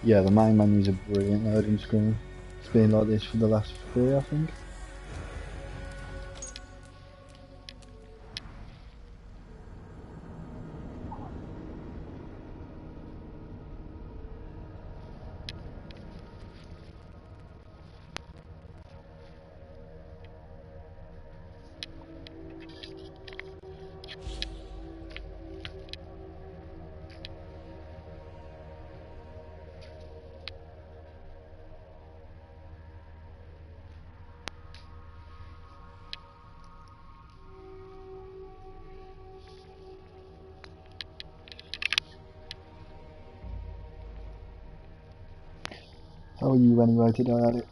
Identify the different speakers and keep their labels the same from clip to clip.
Speaker 1: Yeah, the main menu's a brilliant loading screen. It's been like this for the last 3, I think. How are you anyway today, Alex?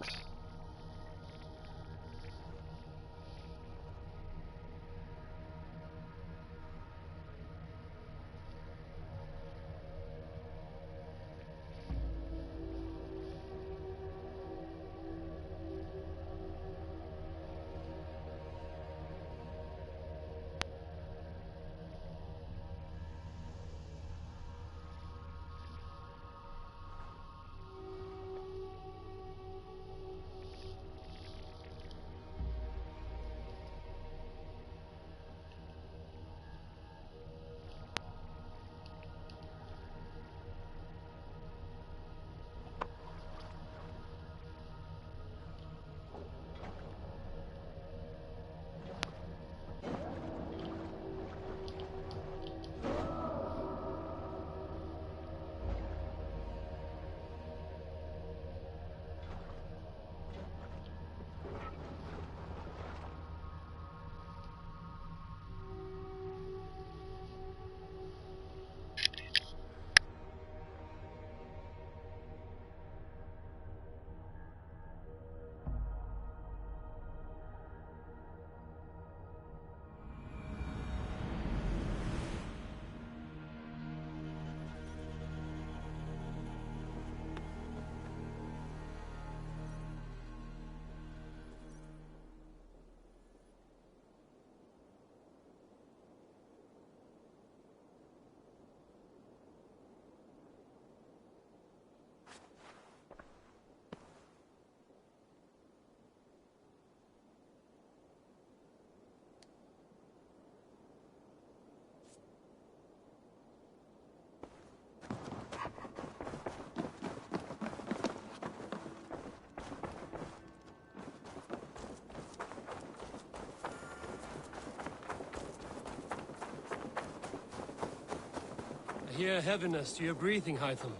Speaker 2: I hear heaviness to your breathing, Hytham.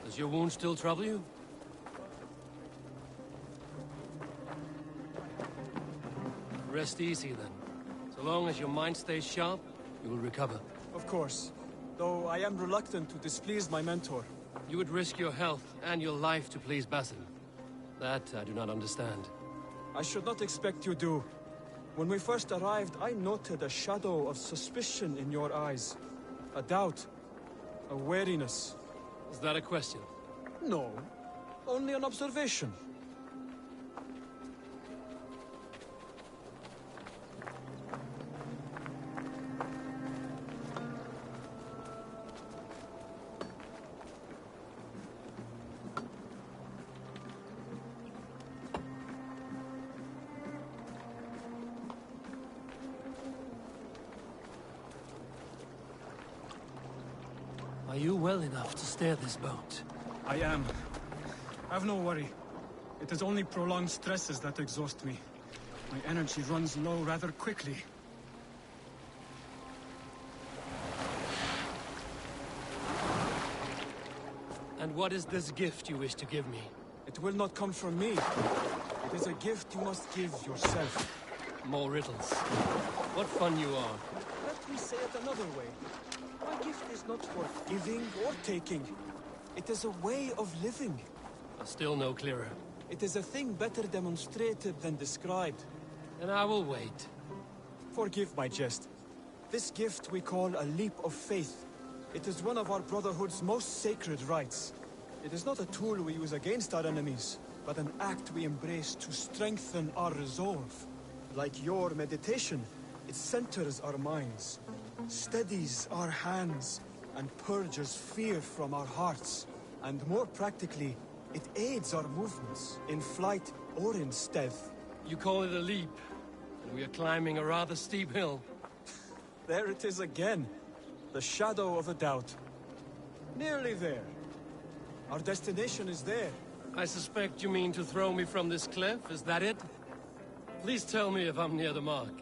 Speaker 2: Does your wound still trouble you? Rest easy, then. So long as your mind stays sharp, you will recover.
Speaker 3: Of course. Though I am reluctant to displease my mentor.
Speaker 2: You would risk your health and your life to please Basim. That I do not understand.
Speaker 3: I should not expect you do. When we first arrived, I noted a shadow of suspicion in your eyes. A doubt. A wariness.
Speaker 2: Is that a question?
Speaker 3: No. Only an observation.
Speaker 2: Are you well enough to steer this boat?
Speaker 3: I am. Have no worry. It is only prolonged stresses that exhaust me. My energy runs low rather quickly.
Speaker 2: And what is this gift you wish to give me?
Speaker 3: It will not come from me. It is a gift you must give yourself.
Speaker 2: More riddles. What fun you are.
Speaker 3: Let me say it another way. My gift is not for giving or taking. It is a way of living.
Speaker 2: Still no clearer.
Speaker 3: It is a thing better demonstrated than described.
Speaker 2: Then I will wait.
Speaker 3: Forgive my jest. This gift we call a leap of faith. It is one of our Brotherhood's most sacred rites. It is not a tool we use against our enemies, but an act we embrace to strengthen our resolve. Like your meditation, it centers our minds, steadies our hands, and purges fear from our hearts. And more practically, it aids our movements, in flight or in stealth.
Speaker 2: You call it a leap, and we are climbing a rather steep hill.
Speaker 3: There it is again. The shadow of a doubt. Nearly there. Our destination is there.
Speaker 2: I suspect you mean to throw me from this cliff, is that it? Please tell me if I'm near the mark.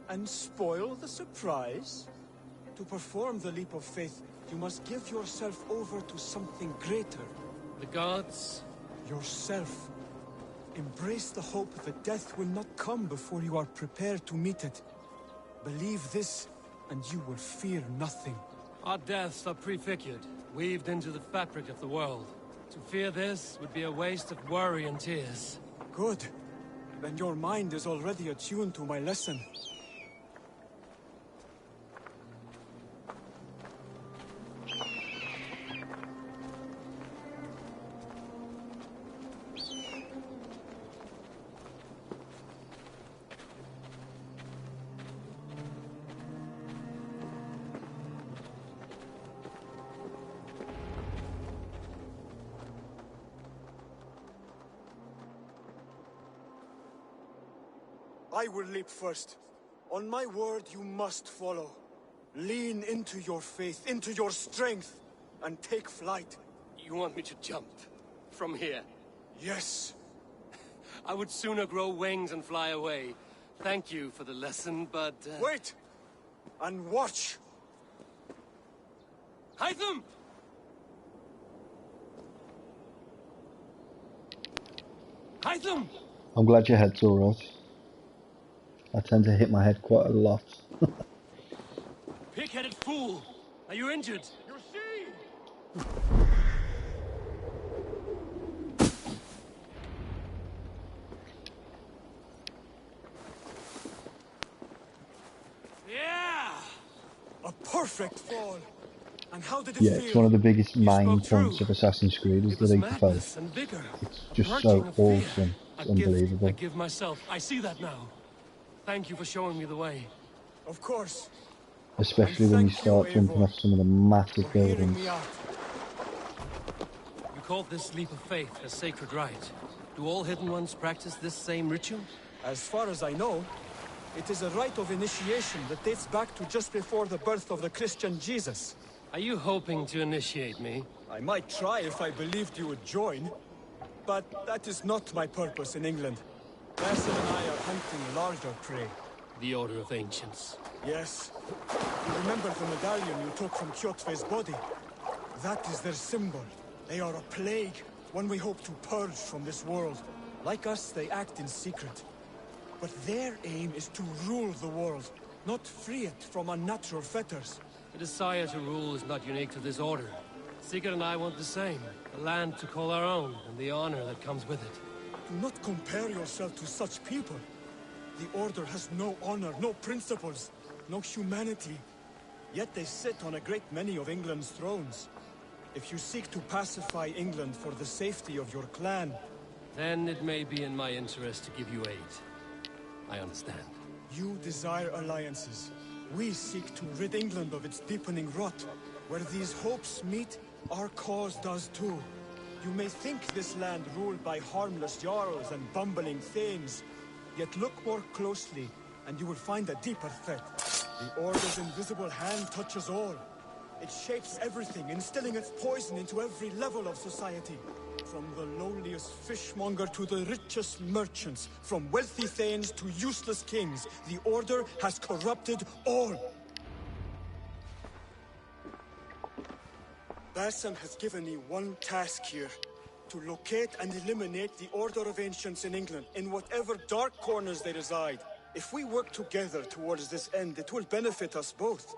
Speaker 3: And spoil the surprise? To perform the leap of faith, you must give yourself over to something greater.
Speaker 2: The gods?
Speaker 3: Yourself. Embrace the hope that death will not come before you are prepared to meet it. Believe this, and you will fear nothing.
Speaker 2: Our deaths are prefigured, weaved into the fabric of the world. To fear this would be a waste of worry and tears.
Speaker 3: Good. Then your mind is already attuned to my lesson. I will leap first. On my word, you must follow. Lean into your faith, into your strength, and take flight.
Speaker 2: You want me to jump? From here?
Speaker 3: Yes.
Speaker 2: I would sooner grow wings and fly away. Thank you for the lesson, but...
Speaker 3: Wait! And watch!
Speaker 2: Hytham! Hytham!
Speaker 1: I'm glad your head's alright. I tend to hit my head quite a lot.
Speaker 2: Pig-headed fool! Are you injured?
Speaker 3: You see?
Speaker 2: Yeah!
Speaker 3: A perfect fall! And how did it
Speaker 1: Yeah,
Speaker 3: feel?
Speaker 1: it's one of the biggest main
Speaker 2: spoke true.
Speaker 1: points of Assassin's Creed is
Speaker 2: It
Speaker 1: the
Speaker 2: was
Speaker 1: leap of
Speaker 2: madness
Speaker 1: faith.
Speaker 2: and vigor.
Speaker 1: It's
Speaker 2: A
Speaker 1: just
Speaker 2: purging
Speaker 1: so
Speaker 2: of fear.
Speaker 1: awesome. It's
Speaker 2: A gift
Speaker 1: unbelievable.
Speaker 2: I give myself. I see that now. Thank you for showing me the way.
Speaker 3: Of course.
Speaker 1: Especially
Speaker 3: And
Speaker 1: when you
Speaker 3: thank
Speaker 1: start
Speaker 3: you,
Speaker 1: jumping
Speaker 3: Eivor,
Speaker 1: off some of the massive
Speaker 3: for hearing
Speaker 1: buildings.
Speaker 3: me out.
Speaker 2: You called this leap of faith a sacred rite. Do all hidden ones practice this same ritual?
Speaker 3: As far as I know, it is a rite of initiation that dates back to just before the birth of the Christian Jesus.
Speaker 2: Are you hoping to initiate me?
Speaker 3: I might try if I believed you would join, but that is not my purpose in England. Basil and I are hunting larger prey.
Speaker 2: The Order of Ancients.
Speaker 3: Yes. You remember the medallion you took from Kjotve's body? That is their symbol. They are a plague, one we hope to purge from this world. Like us, they act in secret. But their aim is to rule the world, not free it from unnatural fetters.
Speaker 2: The desire to rule is not unique to this order. Seeker and I want the same. A land to call our own, and the honor that comes with it.
Speaker 3: Do not compare yourself to such people. The Order has no honor, no principles, no humanity. Yet they sit on a great many of England's thrones. If you seek to pacify England for the safety of your clan...
Speaker 2: Then it may be in my interest to give you aid. I understand.
Speaker 3: You desire alliances. We seek to rid England of its deepening rot. Where these hopes meet, our cause does too. You may think this land ruled by harmless jarls and bumbling thanes. Yet look more closely, and you will find a deeper threat. The Order's invisible hand touches all. It shapes everything, instilling its poison into every level of society. From the lowliest fishmonger to the richest merchants, from wealthy thanes to useless kings, the Order has corrupted all. Basim has given me one task here. To locate and eliminate the Order of Ancients in England, in whatever dark corners they reside. If we work together towards this end, it will benefit us both.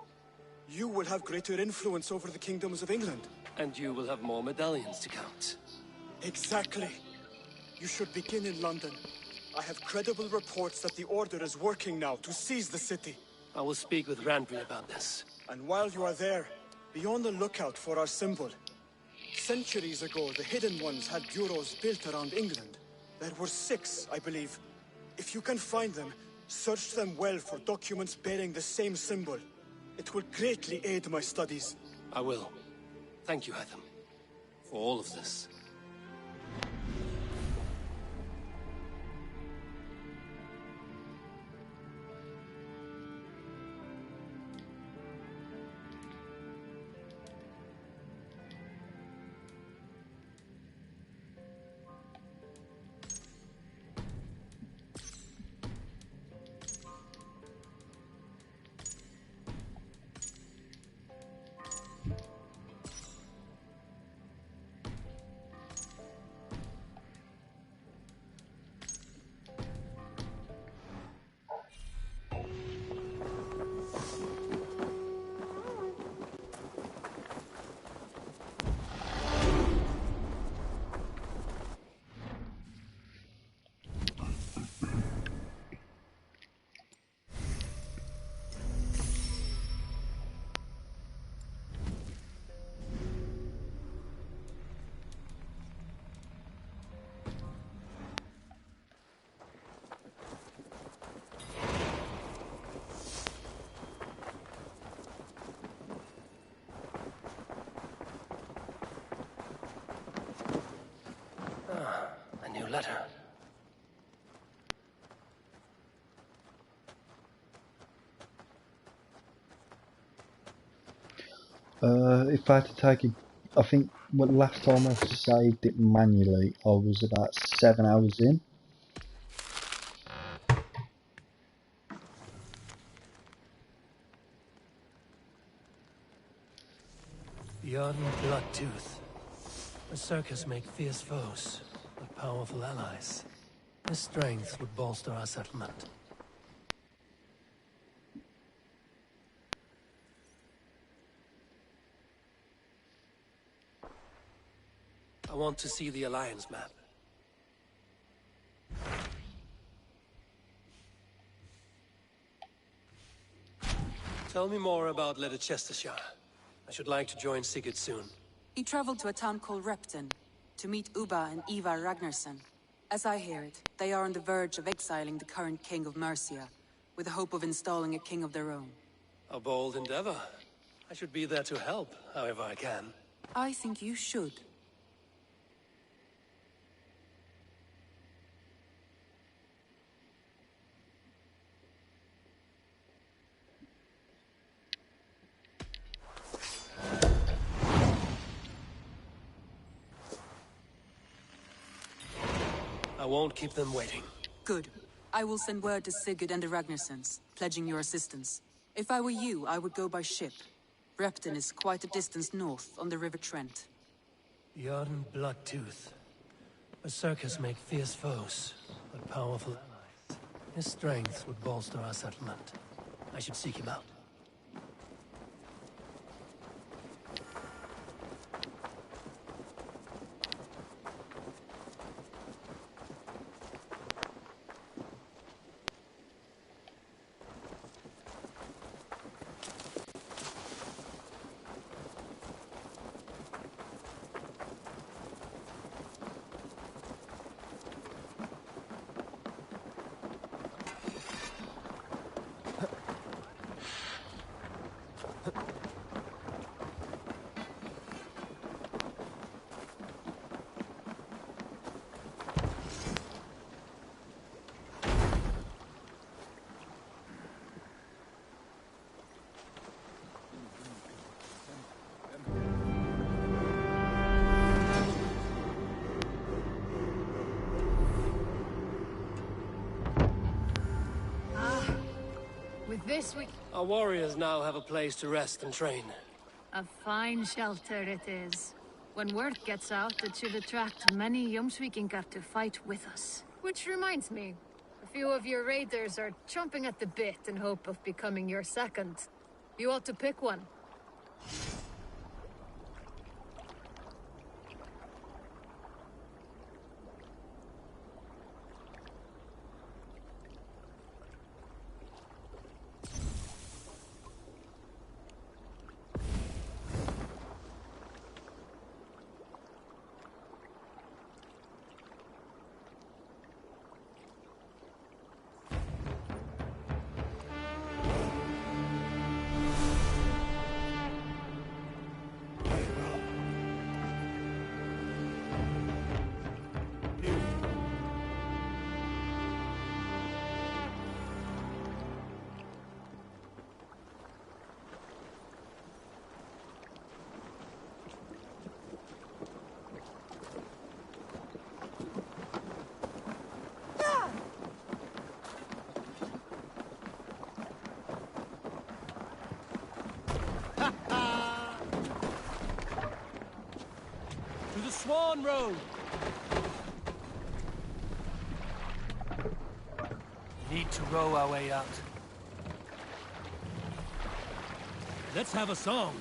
Speaker 3: You will have greater influence over the kingdoms of England.
Speaker 2: And you will have more medallions to count.
Speaker 3: Exactly. You should begin in London. I have credible reports that the Order is working now to seize the city.
Speaker 2: I will speak with Randry about this.
Speaker 3: And while you are there, be on the lookout for our symbol. Centuries ago, the Hidden Ones had bureaus built around England. There were 6, I believe. If you can find them, search them well for documents bearing the same symbol. It will greatly aid my studies.
Speaker 2: I will. Thank you, Hytham. for all of this. A new letter.
Speaker 1: If I had to take it, I think last time I saved it manually, I was about 7 hours in.
Speaker 2: Beyond Bloodtooth. Berserkers make fierce foes, but powerful allies. His strength would bolster our settlement. I want to see the Alliance map. Tell me more about Chestershire. I should like to join Sigurd soon.
Speaker 4: He traveled to a town called Repton to meet Ubba and Ivar Ragnarsson. As I hear it, they are on the verge of exiling the current king of Mercia, with the hope of installing a king of their own.
Speaker 2: A bold endeavor. I should be there to help, however I can.
Speaker 4: I think you should.
Speaker 2: I won't keep them waiting.
Speaker 4: Good. I will send word to Sigurd and the Ragnarssons, pledging your assistance. If I were you, I would go by ship. Repton is quite a distance north, on the River Trent.
Speaker 2: Beyond Bloodtooth. Berserkers make fierce foes, but powerful allies. His strength would bolster our settlement. I should seek him out.
Speaker 5: With this,
Speaker 2: Our warriors now have a place to rest and train.
Speaker 5: a fine shelter it is. When word gets out, it should attract many Jomsvikingar to fight with us. Which reminds me, a few of your raiders are chomping at the bit in hope of becoming your second. You ought to pick one.
Speaker 2: the Swan Road! Need to row our way out. Let's have a song.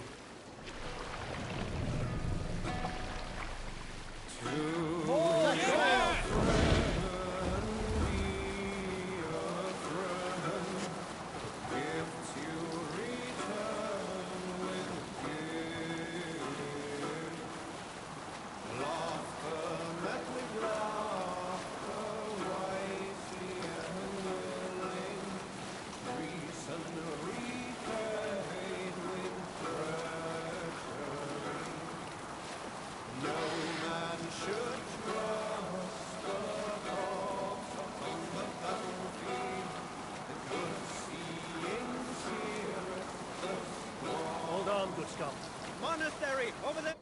Speaker 2: Hold on, good Scott.
Speaker 3: Monastery, over there!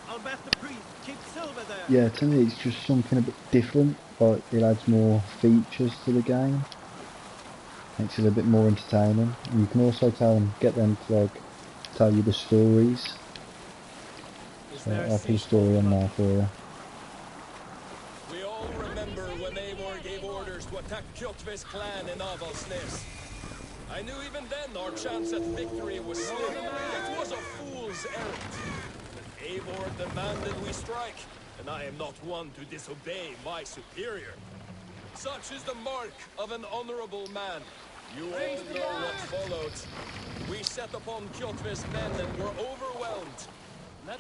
Speaker 3: I'll bet the priest keep silver there.
Speaker 1: Yeah, to me it's just something a bit different, but it adds more features to the game. Makes it a bit more entertaining. And you can also get them to like tell you the stories. So I'll put a story on there for you.
Speaker 6: We all remember when Eivor gave orders to attack Kjotve's clan in Avaldsnes. I knew even then our chance at victory was slim. It was a fool's errand. But Eivor demanded we strike, and I am not one to disobey my superior. Such is the mark of an honorable man. You all know what followed. We set upon Kjotve's men and were overwhelmed.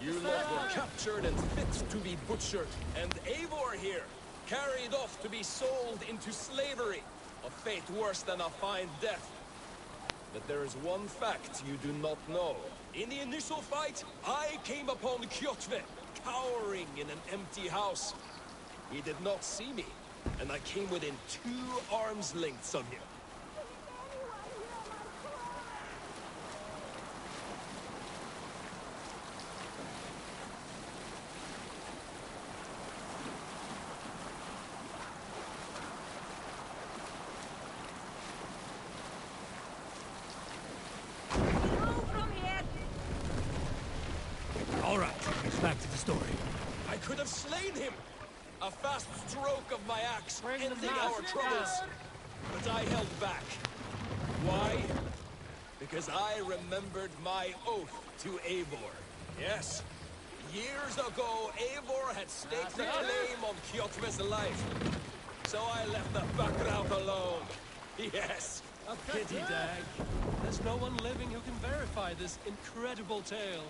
Speaker 6: You lot were captured and fit to be butchered, and Eivor here, carried off to be sold into slavery, a fate worse than a fine death. But there is one fact you do not know. In the initial fight, I came upon Kjotve, cowering in an empty house. He did not see me, and I came within 2 arms lengths of him.
Speaker 2: Back to the story.
Speaker 6: I could have slain him! A fast stroke of my axe, ending our troubles. But I held back. Why? Because I remembered my oath to Eivor. Yes, years ago, Eivor had staked the claim on Kjotve's life. So I left the background alone. Yes.
Speaker 2: A pity, Dag. There's no one living who can verify this incredible tale.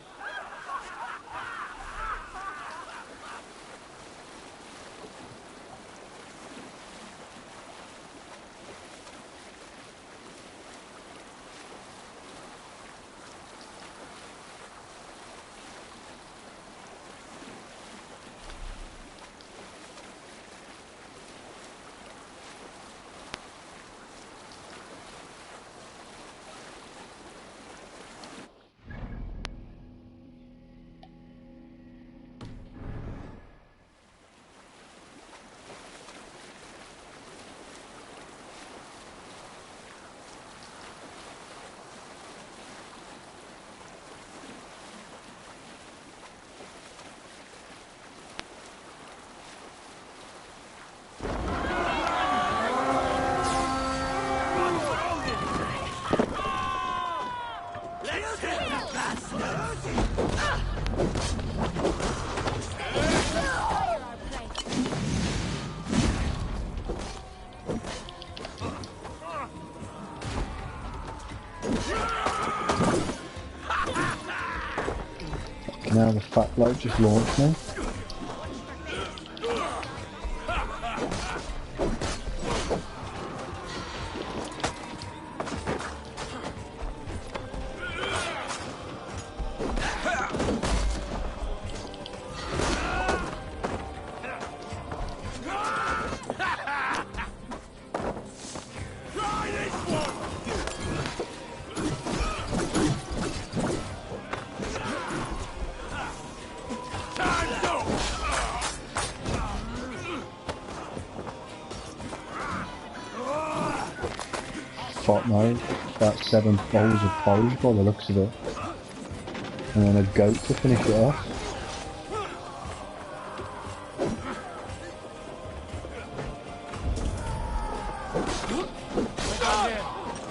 Speaker 1: Now the fat bloke just launched me. pot mode. About 7 bowls of porridge by the looks of it. And then a goat to finish it off.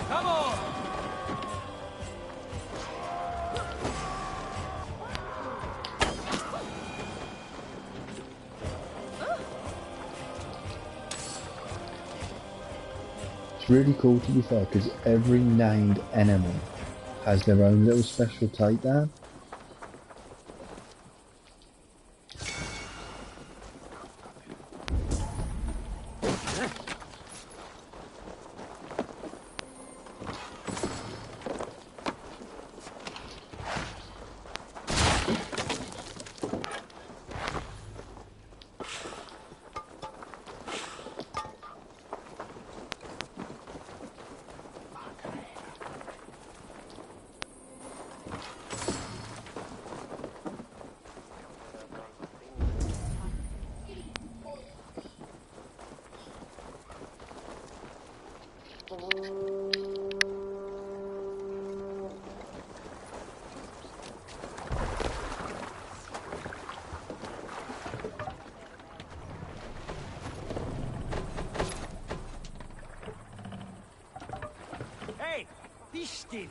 Speaker 6: Come on!
Speaker 1: It's really cool to be fair, because every named enemy has their own little special takedown.
Speaker 6: Hey! Be still!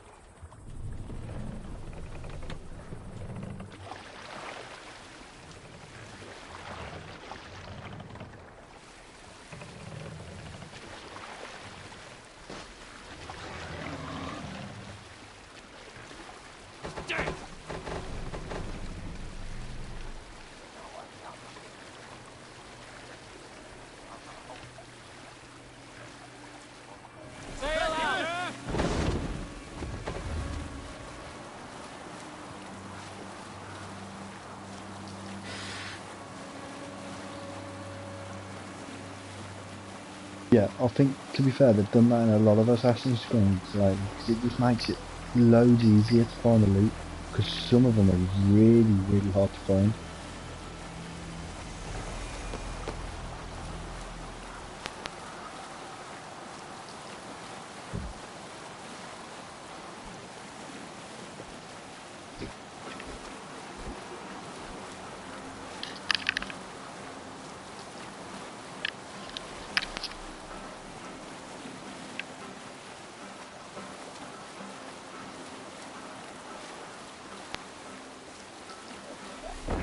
Speaker 1: Yeah, I think, to be fair, they've done that in a lot of Assassin's Creed, like, 'cause it just makes it loads easier to find the loot, because some of them are really, really hard to find.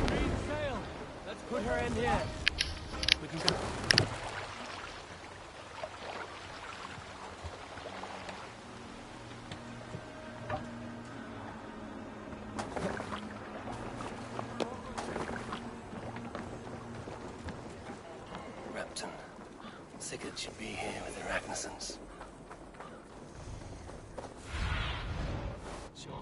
Speaker 6: Green sail! Let's put her in here. We can go.
Speaker 2: Repton. Sigurd should be here with the Ragnarsons.
Speaker 6: Sure.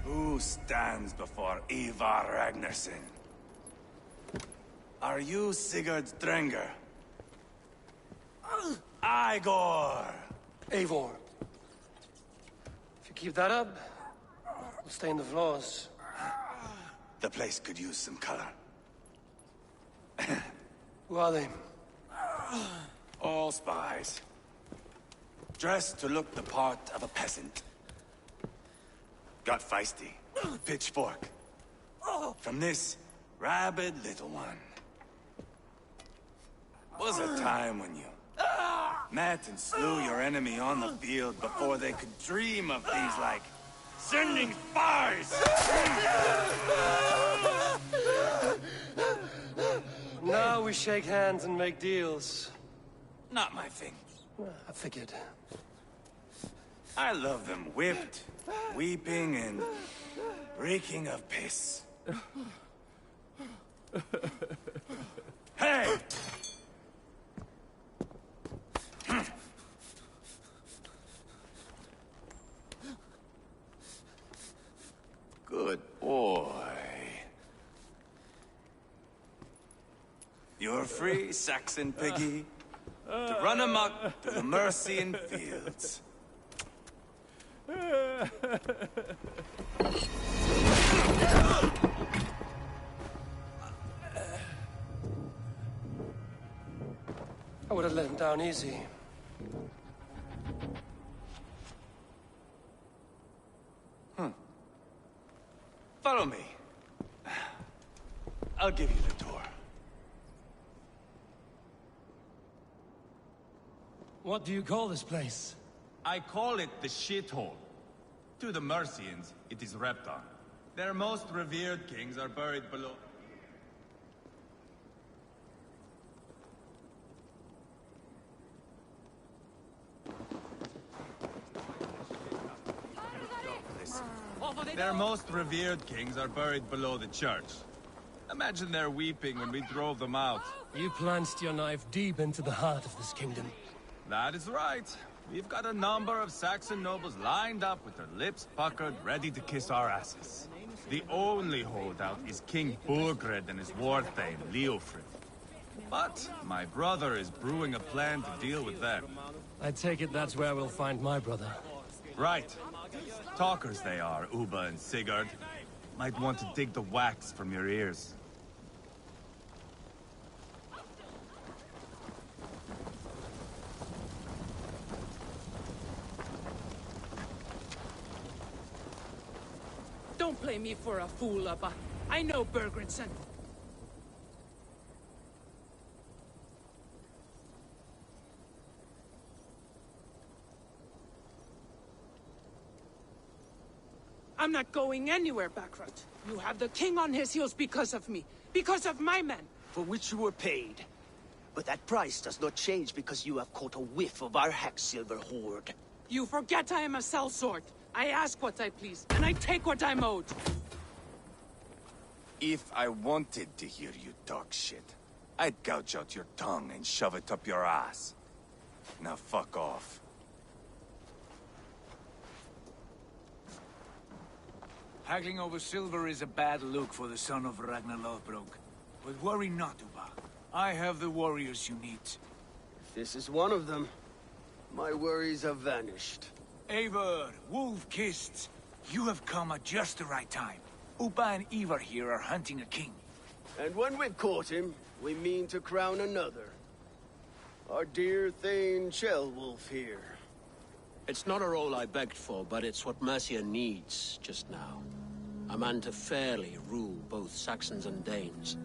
Speaker 7: Who stands before Ivar Ragnarsson? Are you Sigurd Drenger? Igor!
Speaker 2: Eivor. If you keep that up, we'll stain the floors.
Speaker 7: The place could use some color.
Speaker 2: Who are they?
Speaker 7: All spies. Dressed to look the part of a peasant. Got feisty. Pitchfork. From this rabid little one. Was a time when you met and slew your enemy on the field before they could dream of things like sending spies!
Speaker 2: Now we shake hands and make deals.
Speaker 7: Not my thing.
Speaker 2: I figured.
Speaker 7: I love them whipped, weeping, and reeking of piss. Hey! Good boy. You're free, Saxon piggy, to run amok through the Mercian fields.
Speaker 2: I would have let him down easy.
Speaker 7: Follow me. I'll give you the tour.
Speaker 2: What do you call this place?
Speaker 8: I call it the shithole. To the Mercians, it is Repton. Their most revered kings are buried below. Their most revered kings are buried below the church. Imagine their weeping when we drove them out.
Speaker 2: You plunged your knife deep into the heart of this kingdom.
Speaker 8: That is right. We've got a number of Saxon nobles lined up with their lips puckered, ready to kiss our asses. The only holdout is King Burgred and his warthane, Leofrid. But my brother is brewing a plan to deal with them.
Speaker 2: I take it that's where we'll find my brother.
Speaker 8: Right. Talkers they are, Uba and Sigurd. Might want to dig the wax from your ears.
Speaker 9: Don't play me for a fool, Abba. I know Bergredson. I'm not going anywhere, Backrot. You have the king on his heels because of me. Because of my men.
Speaker 10: For which you were paid. But that price does not change because you have caught a whiff of our Hacksilver hoard.
Speaker 9: You forget I am a sellsword. I ask what I please, and I take what I'm owed.
Speaker 7: If I wanted to hear you talk shit, I'd gouge out your tongue and shove it up your ass. Now fuck off.
Speaker 11: Haggling over silver is a bad look for the son of Ragnar Lothbrok. But worry not, Uba. I have the warriors you need.
Speaker 10: If this is one of them, my worries have vanished.
Speaker 11: Eivor, Wolf-Kissed, you have come at just the right time. Uba and Ivar here are hunting a king.
Speaker 10: And when we've caught him, we mean to crown another. Our dear Thane Ceolwulf here.
Speaker 12: It's not a role I begged for, but it's what Mercia needs just now. A man to fairly rule both Saxons and Danes.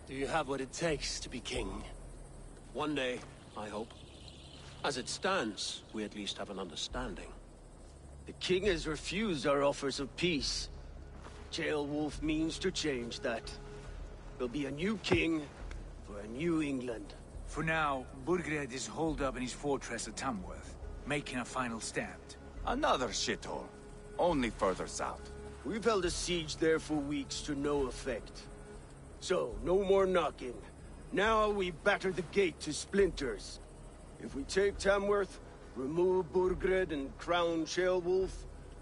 Speaker 2: Do you have what it takes to be king?
Speaker 12: One day, I hope. As it stands, we at least have an understanding.
Speaker 10: The king has refused our offers of peace. Ceolwulf means to change that. There'll be a new king for a new England.
Speaker 11: For now, Burgred is holed up in his fortress at Tamworth, making a final stand.
Speaker 7: Another shithole. Only further south.
Speaker 10: We've held a siege there for weeks to no effect. So, no more knocking. Now we batter the gate to splinters. If we take Tamworth, remove Burgred and crown Ceolwulf,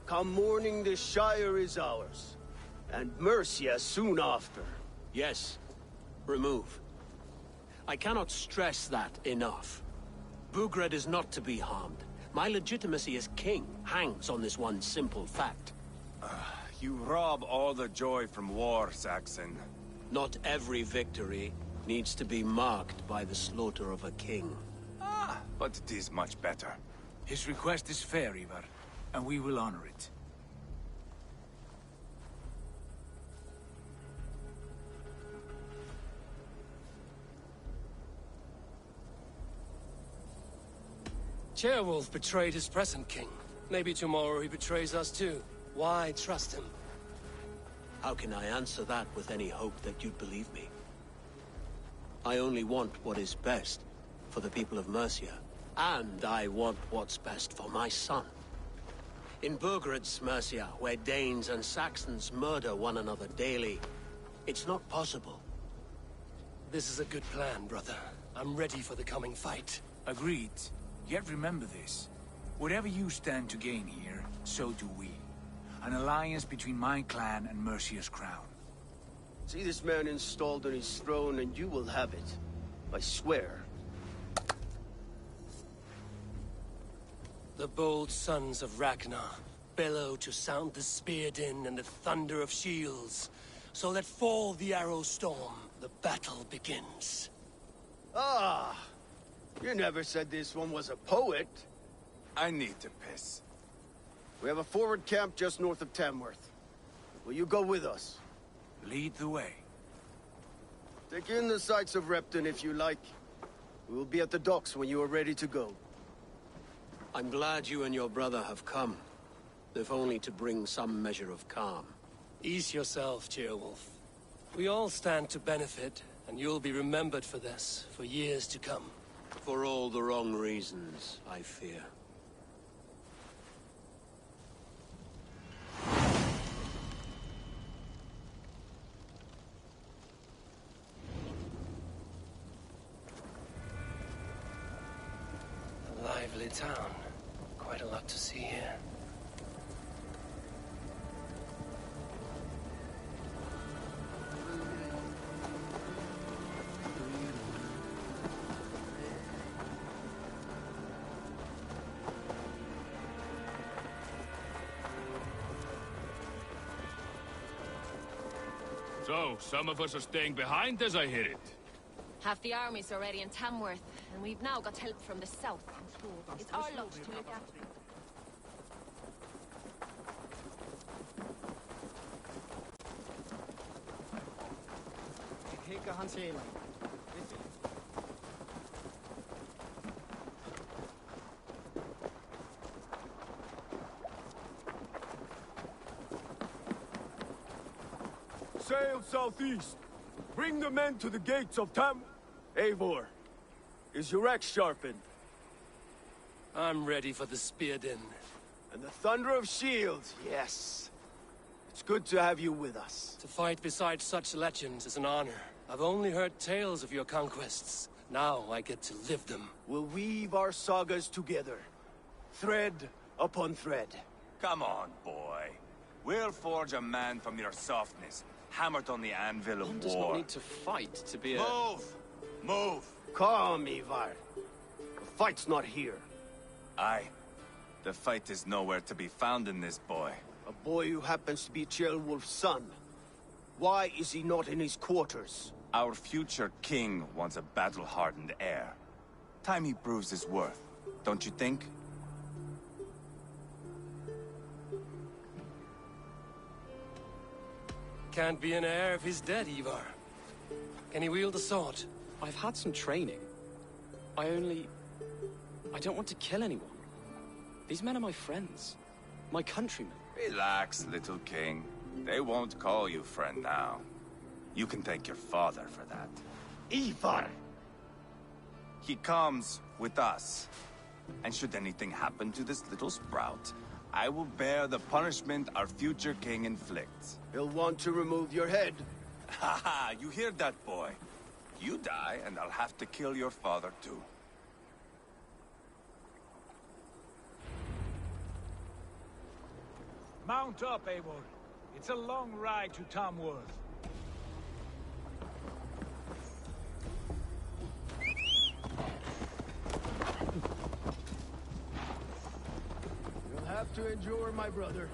Speaker 10: come morning the Shire is ours. And Mercia soon after.
Speaker 12: Yes, remove. I cannot stress that enough. Burgred is not to be harmed. My legitimacy as king hangs on this one simple fact.
Speaker 8: You rob all the joy from war, Saxon.
Speaker 12: Not every victory needs to be marked by the slaughter of a king.
Speaker 8: But it is much better.
Speaker 11: His request is fair, Ivar, and we will honor it.
Speaker 2: Ceolwulf betrayed his present king. Maybe tomorrow he betrays us too. Why trust him?
Speaker 12: How can I answer that with any hope that you'd believe me? I only want what is best for the people of Mercia. And I want what's best for my son. In Burgred's Mercia, where Danes and Saxons murder one another daily, it's not possible.
Speaker 2: This is a good plan, brother. I'm ready for the coming fight.
Speaker 11: Agreed. Yet remember this. Whatever you stand to gain here, so do we. An alliance between my clan and Mercia's crown.
Speaker 10: See this man installed on his throne and you will have it. I swear.
Speaker 2: The bold sons of Ragnar bellow to sound the spear din and the thunder of shields. So let fall the arrow storm. The battle begins.
Speaker 10: Ah! You never said this one was a poet.
Speaker 8: I need to piss.
Speaker 10: We have a forward camp just north of Tamworth. Will you go with us?
Speaker 11: Lead the way.
Speaker 10: Take in the sights of Repton if you like. We will be at the docks when you are ready to go.
Speaker 12: I'm glad you and your brother have come, if only to bring some measure of calm.
Speaker 2: Ease yourself, Ceolwulf. We all stand to benefit, and you'll be remembered for this, for years to come.
Speaker 12: For all the wrong reasons, I fear.
Speaker 2: A lively town. Quite a lot to see here.
Speaker 6: So, some of us are staying behind as I hear it.
Speaker 13: Half the army's already in Tamworth, and we've now got help from the south. It's our lot to look after.
Speaker 10: Sail southeast. Bring the men to the gates of Eivor, is your axe sharpened?
Speaker 2: I'm ready for the spear din.
Speaker 10: And the thunder of shields, yes. It's good to have you with us.
Speaker 2: To fight beside such legends is an honor. I've only heard tales of your conquests. Now I get to live them.
Speaker 10: We'll weave our sagas together. Thread upon thread.
Speaker 8: Come on, boy. We'll forge a man from your softness, hammered on the anvil of
Speaker 14: One does
Speaker 8: war.
Speaker 14: not need to fight to be a...
Speaker 8: Move! Move!
Speaker 10: Calm, Ivar. The fight's not here.
Speaker 8: Aye. The fight is nowhere to be found in this boy.
Speaker 10: A boy who happens to be Ceolwulf's son. Why is he not in his quarters?
Speaker 8: Our future king wants a battle-hardened heir. Time he proves his worth, don't you think?
Speaker 2: Can't be an heir if he's dead, Ivar. Can he wield a sword?
Speaker 14: I've had some training. I don't want to kill anyone. These men are my friends. My countrymen.
Speaker 8: Relax, little king. They won't call you friend now. You can thank your father for that.
Speaker 10: Ivar!
Speaker 8: He comes with us. And should anything happen to this little sprout,
Speaker 7: I will bear the punishment our future king inflicts.
Speaker 10: He'll want to remove your head.
Speaker 7: Haha, you hear that, boy? You die, and I'll have to kill your father, too.
Speaker 11: Mount up, Eivor. It's a long ride to Tamworth.
Speaker 10: You'll have to endure, my brother.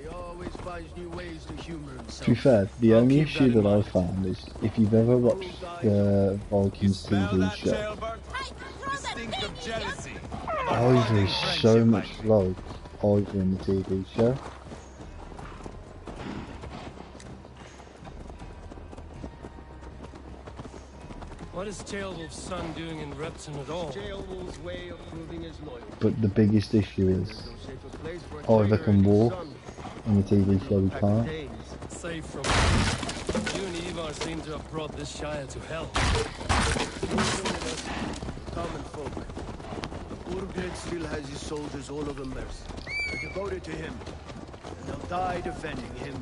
Speaker 10: He always finds new ways to humor himself.
Speaker 1: To be fair, the only issue that I found is if you've ever watched the Vikings TV show, Ivor is so much like Ivor in the TV show.
Speaker 2: What is Ceolwulf's son doing in Repton at all?
Speaker 10: Ceolwulf's way of proving his loyalty.
Speaker 1: But the biggest issue is Ivor can walk in the TV show he can't.
Speaker 2: Safe from you and Ivar seem to have brought this Shire to hell.
Speaker 10: Common folk. The Burgred still has his soldiers all over Mercia. They're devoted to him, and they'll die defending him.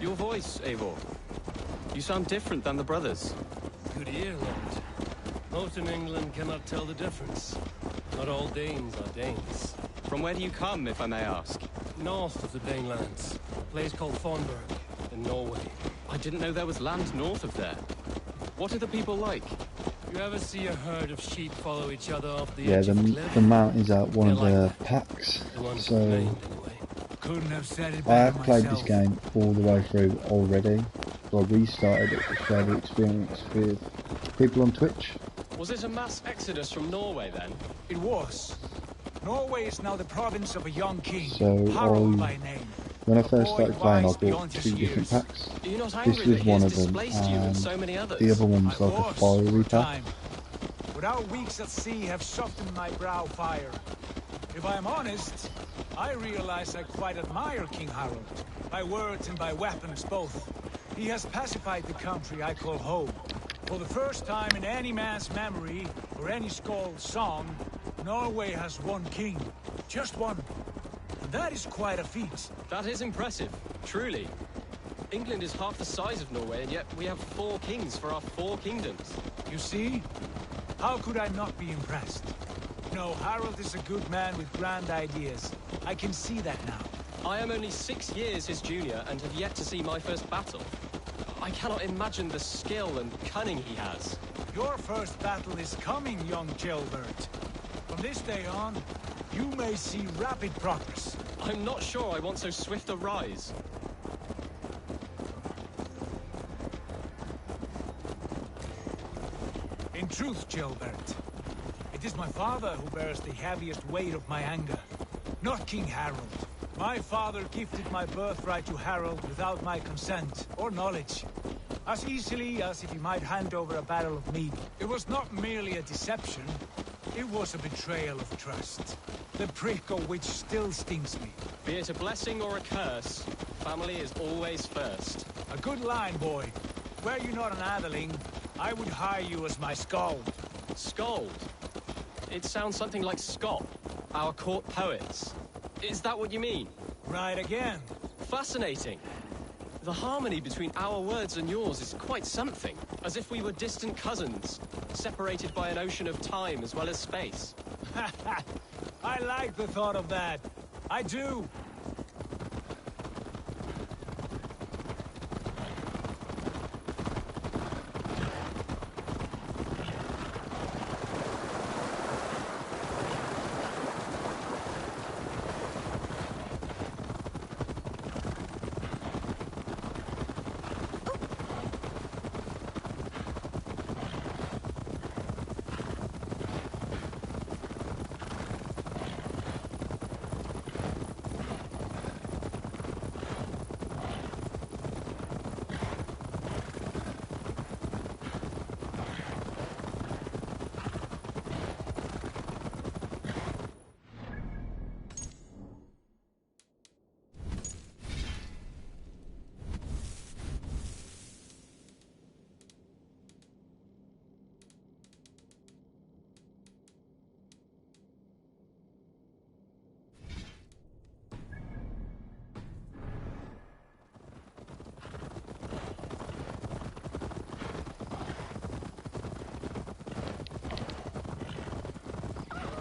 Speaker 14: Your voice, Eivor. You sound different than the brothers.
Speaker 2: Good ear, Lord. Most in England cannot tell the difference. Not all Danes are Danes.
Speaker 14: From where do you come, if I may ask?
Speaker 2: North of the Danelands. A place called Thornburg, in Norway.
Speaker 14: I didn't know there was land north of there. What are the people like?
Speaker 2: You ever see a herd of sheep follow each other off the
Speaker 1: Yeah,
Speaker 2: edge of a cliff?
Speaker 1: the mount is at one of the packs, so
Speaker 11: Couldn't have said it
Speaker 1: I have
Speaker 11: better
Speaker 1: played
Speaker 11: myself.
Speaker 1: this game all the way through already. So I restarted it to share the experience with people on Twitch.
Speaker 14: Was it a mass exodus from Norway then?
Speaker 11: It was. Norway is now the province of a young king,
Speaker 1: So
Speaker 11: Harald by name.
Speaker 1: when I first started playing, I
Speaker 11: wise
Speaker 1: bought
Speaker 11: beyond his
Speaker 1: 2 different
Speaker 11: years.
Speaker 1: packs.
Speaker 14: Are you not
Speaker 1: This
Speaker 14: angry
Speaker 1: was
Speaker 14: that he
Speaker 1: one
Speaker 14: has
Speaker 1: of them,
Speaker 14: displaced you and
Speaker 1: and
Speaker 14: so many others?
Speaker 1: the other one was like a fiery pack.
Speaker 11: Time. But our weeks at sea have softened my brow fire. If I am honest, I realize I quite admire King Harald. By words and by weapons both. He has pacified the country I call home. For the first time in any man's memory, or any skald's song, Norway has one king. Just one. And that is quite a feat.
Speaker 14: That is impressive, truly. England is half the size of Norway, and yet we have 4 kings for our 4 kingdoms.
Speaker 11: You see? How could I not be impressed? No, Harald is a good man with grand ideas. I can see that now.
Speaker 14: I am only 6 years his junior and have yet to see my first battle. I cannot imagine the skill and cunning he has.
Speaker 11: Your first battle is coming, young Gilbert. From this day on, you may see rapid progress.
Speaker 14: I'm not sure I want so swift a rise.
Speaker 11: In truth, Gilbert, it is my father who bears the heaviest weight of my anger, not King Harald. My father gifted my birthright to Harald without my consent or knowledge. As easily as if he might hand over a barrel of mead. It was not merely a deception, it was a betrayal of trust. The prick of which still stings me.
Speaker 14: Be it a blessing or a curse, family is always first.
Speaker 11: A good line, boy. Were you not an atheling, I would hire you as my skald.
Speaker 14: Skald? It sounds something like Scott, our court poets. Is that what you mean?
Speaker 11: Right again.
Speaker 14: Fascinating. The harmony between our words and yours is quite something. As if we were distant cousins, separated by an ocean of time as well as space.
Speaker 11: I like the thought of that. I do.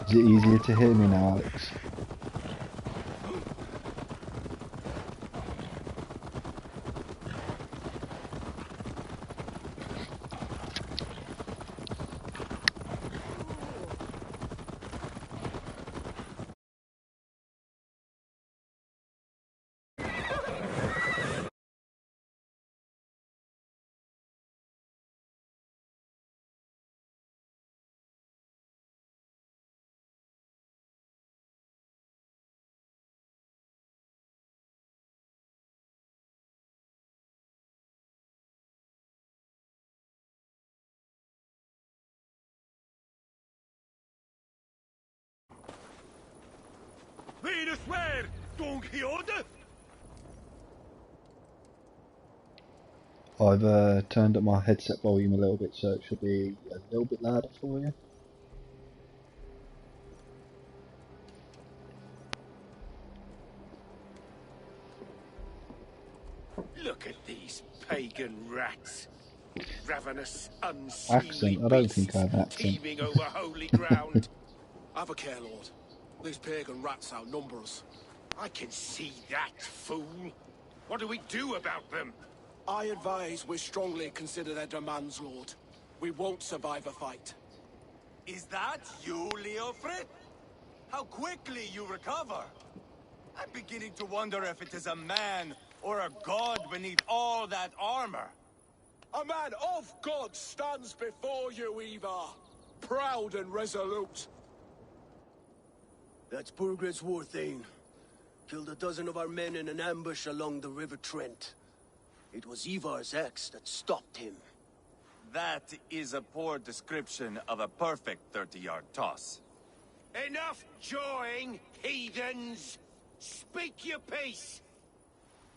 Speaker 1: Is it easier to hear me now, Alex? I've turned up my headset volume a little bit so it should be a little bit louder for you.
Speaker 10: Look at these pagan rats. Ravenous,
Speaker 1: Accent?
Speaker 10: unseemly
Speaker 1: I don't think I
Speaker 10: beasts
Speaker 1: have an accent.
Speaker 10: teeming over holy ground.
Speaker 3: Have a care, Lord. These pagan rats outnumber us.
Speaker 10: I can see that, fool. What do we do about them?
Speaker 3: I advise we strongly consider their demands, Lord. We won't survive a fight.
Speaker 7: Is that you, Leofrid? How quickly you recover! I'm beginning to wonder if it is a man or a god beneath all that armor.
Speaker 3: A man of God stands before you, Ivar. Proud and resolute.
Speaker 10: That's Burgred's Warthane. Killed a dozen of our men in an ambush along the River Trent. It was Ivar's axe that stopped him.
Speaker 7: That is a poor description of a perfect 30-yard toss.
Speaker 10: Enough jawing, heathens! Speak your peace!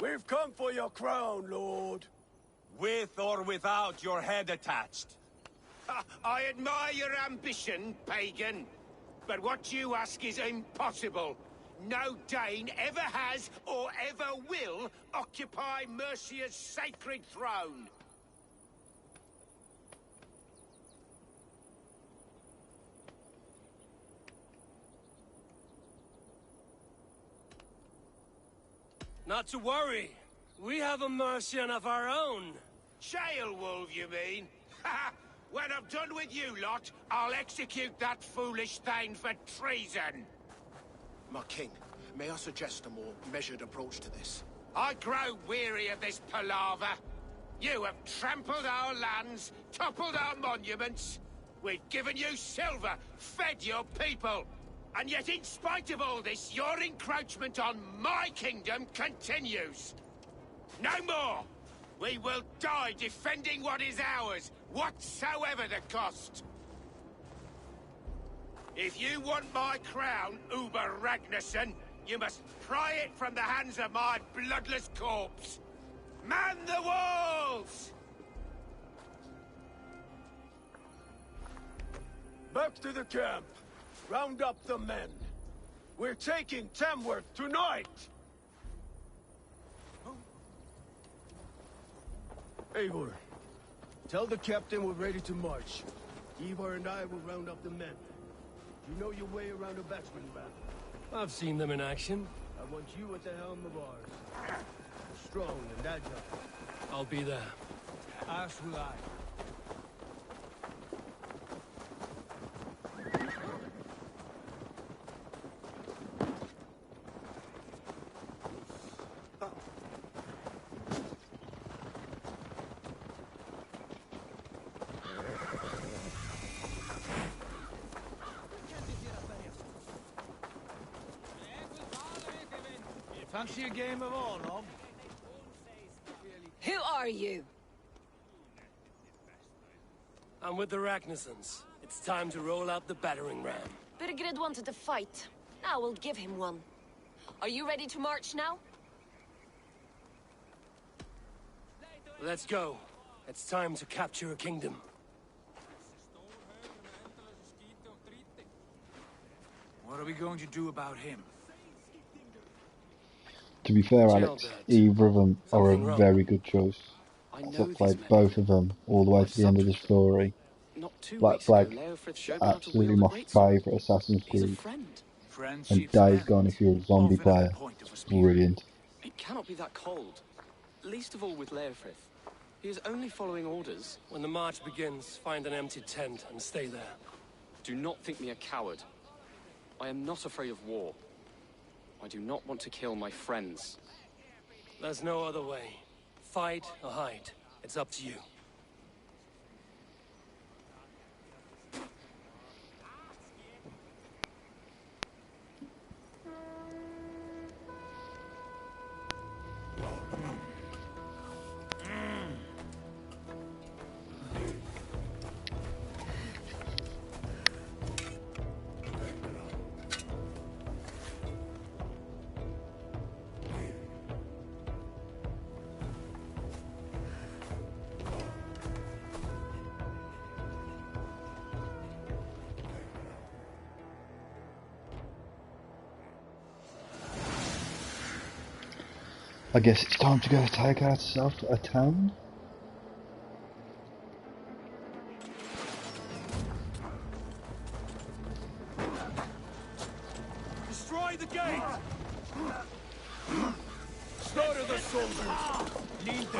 Speaker 3: We've come for your crown, Lord.
Speaker 7: With or without your head attached.
Speaker 10: I admire your ambition, pagan. But what you ask is impossible. No Dane ever has or ever will occupy Mercia's sacred throne.
Speaker 2: Not to worry. We have a Mercian of our own.
Speaker 10: Jailwolf, you mean? When I'm done with you lot, I'll execute that foolish thing for treason.
Speaker 3: My king, may I suggest a more measured approach to this?
Speaker 10: I grow weary of this palaver. You have trampled our lands, toppled our monuments. We've given you silver, fed your people. And yet in spite of all this, your encroachment on my kingdom continues. No more! We will die defending what is ours, whatsoever the cost. If you want my crown, Uber Ragnarsson, you must pry it from the hands of my bloodless corpse. Man the walls!
Speaker 3: Back to the camp. Round up the men. We're taking Tamworth tonight! Eivor, tell the captain we're ready to march. Ivar and I will round up the men. You know your way around a batsman battle.
Speaker 2: I've seen them in action.
Speaker 3: I want you at the helm of ours. Strong and agile.
Speaker 2: I'll be there.
Speaker 11: As will I. Fancy a game of Orlog?
Speaker 13: Who are you?
Speaker 2: I'm with the Ragnarsons. It's time to roll out the battering ram.
Speaker 13: Birgrid wanted to fight. Now we'll give him one. Are you ready to march now?
Speaker 2: Let's go. It's time to capture a kingdom.
Speaker 11: What are we going to do about him?
Speaker 1: To be fair, Alex, either of them are a very good choice. I've played both of them all the way to the end of the story.
Speaker 14: Not 2
Speaker 1: Black
Speaker 14: weeks ago,
Speaker 1: Flag
Speaker 14: Leofrith
Speaker 1: is
Speaker 14: showed me how to
Speaker 1: absolutely
Speaker 14: wield a
Speaker 1: my
Speaker 14: greatsword.
Speaker 1: favourite Assassin's
Speaker 14: He's a
Speaker 1: Creed.
Speaker 14: friend.
Speaker 1: And
Speaker 11: Friendships
Speaker 1: Days Gone,
Speaker 11: end
Speaker 1: if you're a zombie
Speaker 11: often at the
Speaker 1: player,
Speaker 11: point of a spear.
Speaker 1: brilliant.
Speaker 14: It cannot be that cold. Least of all with Leofrith. He is only following orders.
Speaker 2: When the march begins, find an empty tent and stay there.
Speaker 14: Do not think me a coward. I am not afraid of war. I do not want to kill my friends.
Speaker 2: There's no other way. Fight or hide. It's up to you.
Speaker 1: I guess it's time to go take ourselves a town.
Speaker 7: Destroy the gate! Slaughter the soldiers! Lead the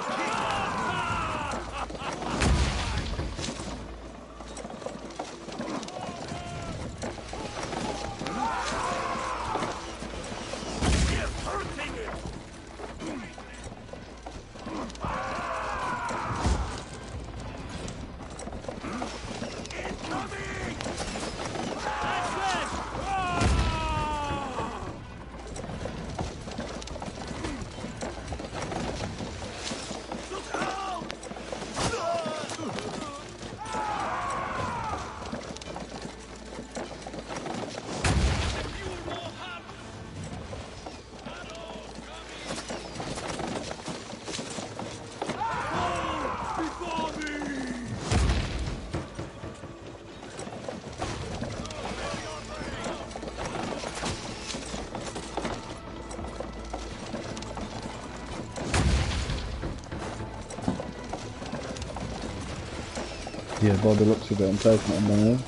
Speaker 1: Yeah, by the looks of it, I'm taking it on my own.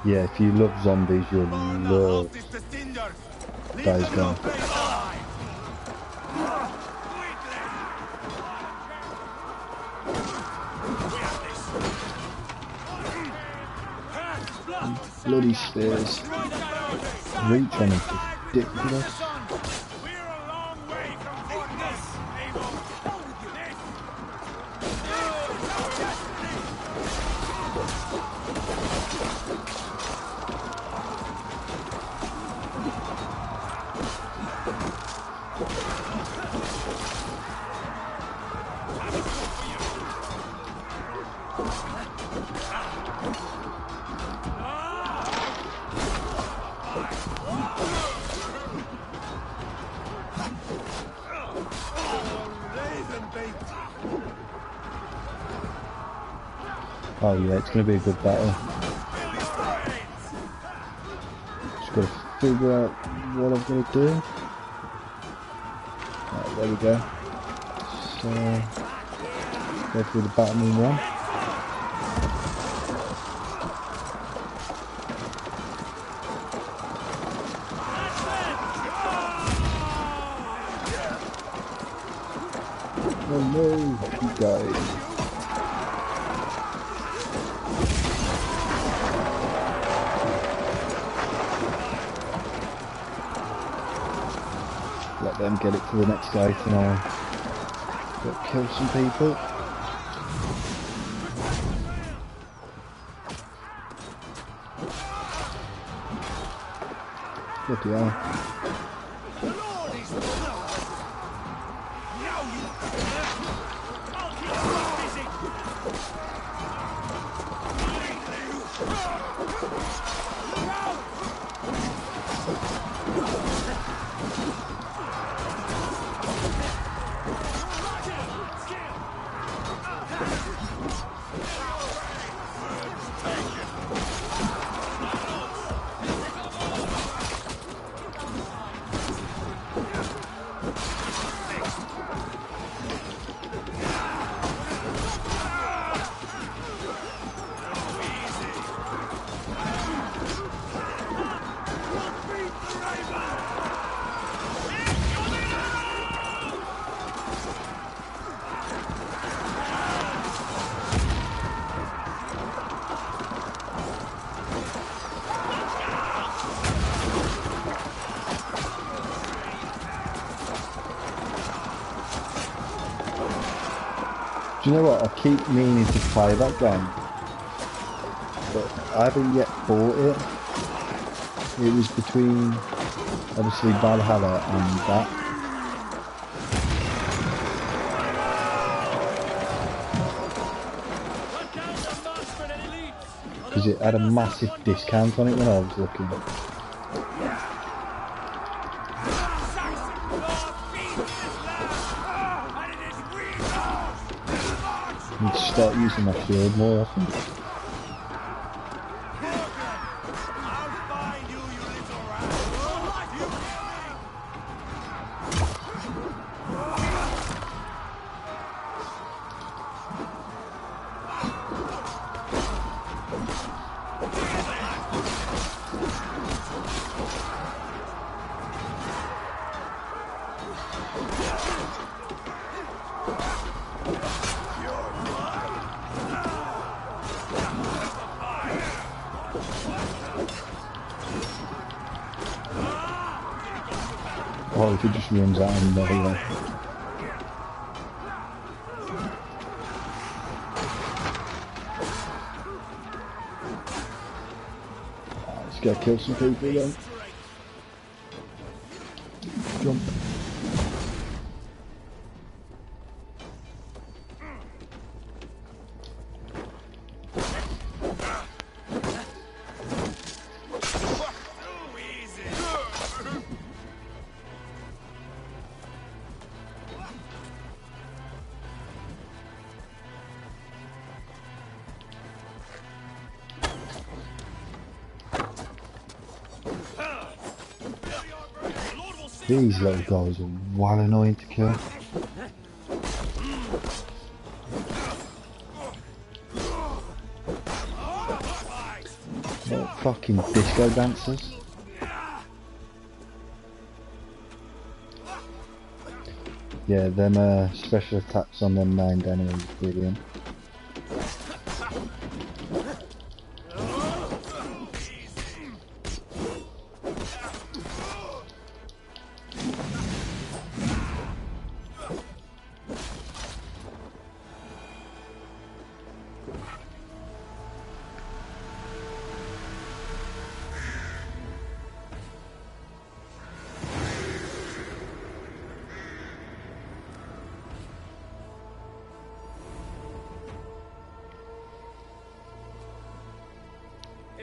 Speaker 1: Yeah, if you love zombies, you'll love Days Gone. Bloody spears. Reach on them is ridiculous. Oh yeah, it's going to be a good battle. Just got to figure out what I'm going to do. Right, there we go. So, go through the battling one. Oh no, he died. Let them get it to the next gate and I'll go kill some people. Bloody hell. Do you know what? I keep meaning to play that game, but I haven't yet bought it. It was between, obviously, Valhalla and that. Because it had a massive discount on it when I was looking. I need to start using my shield more often. Oh, if it just runs out of nowhere. Let's go kill some people then. Jump. These little guys are well annoying to kill. What fucking disco dancers. Yeah, them special attacks on them named enemies are brilliant.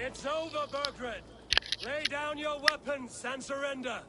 Speaker 6: It's over, Burgred! Lay down your weapons and surrender!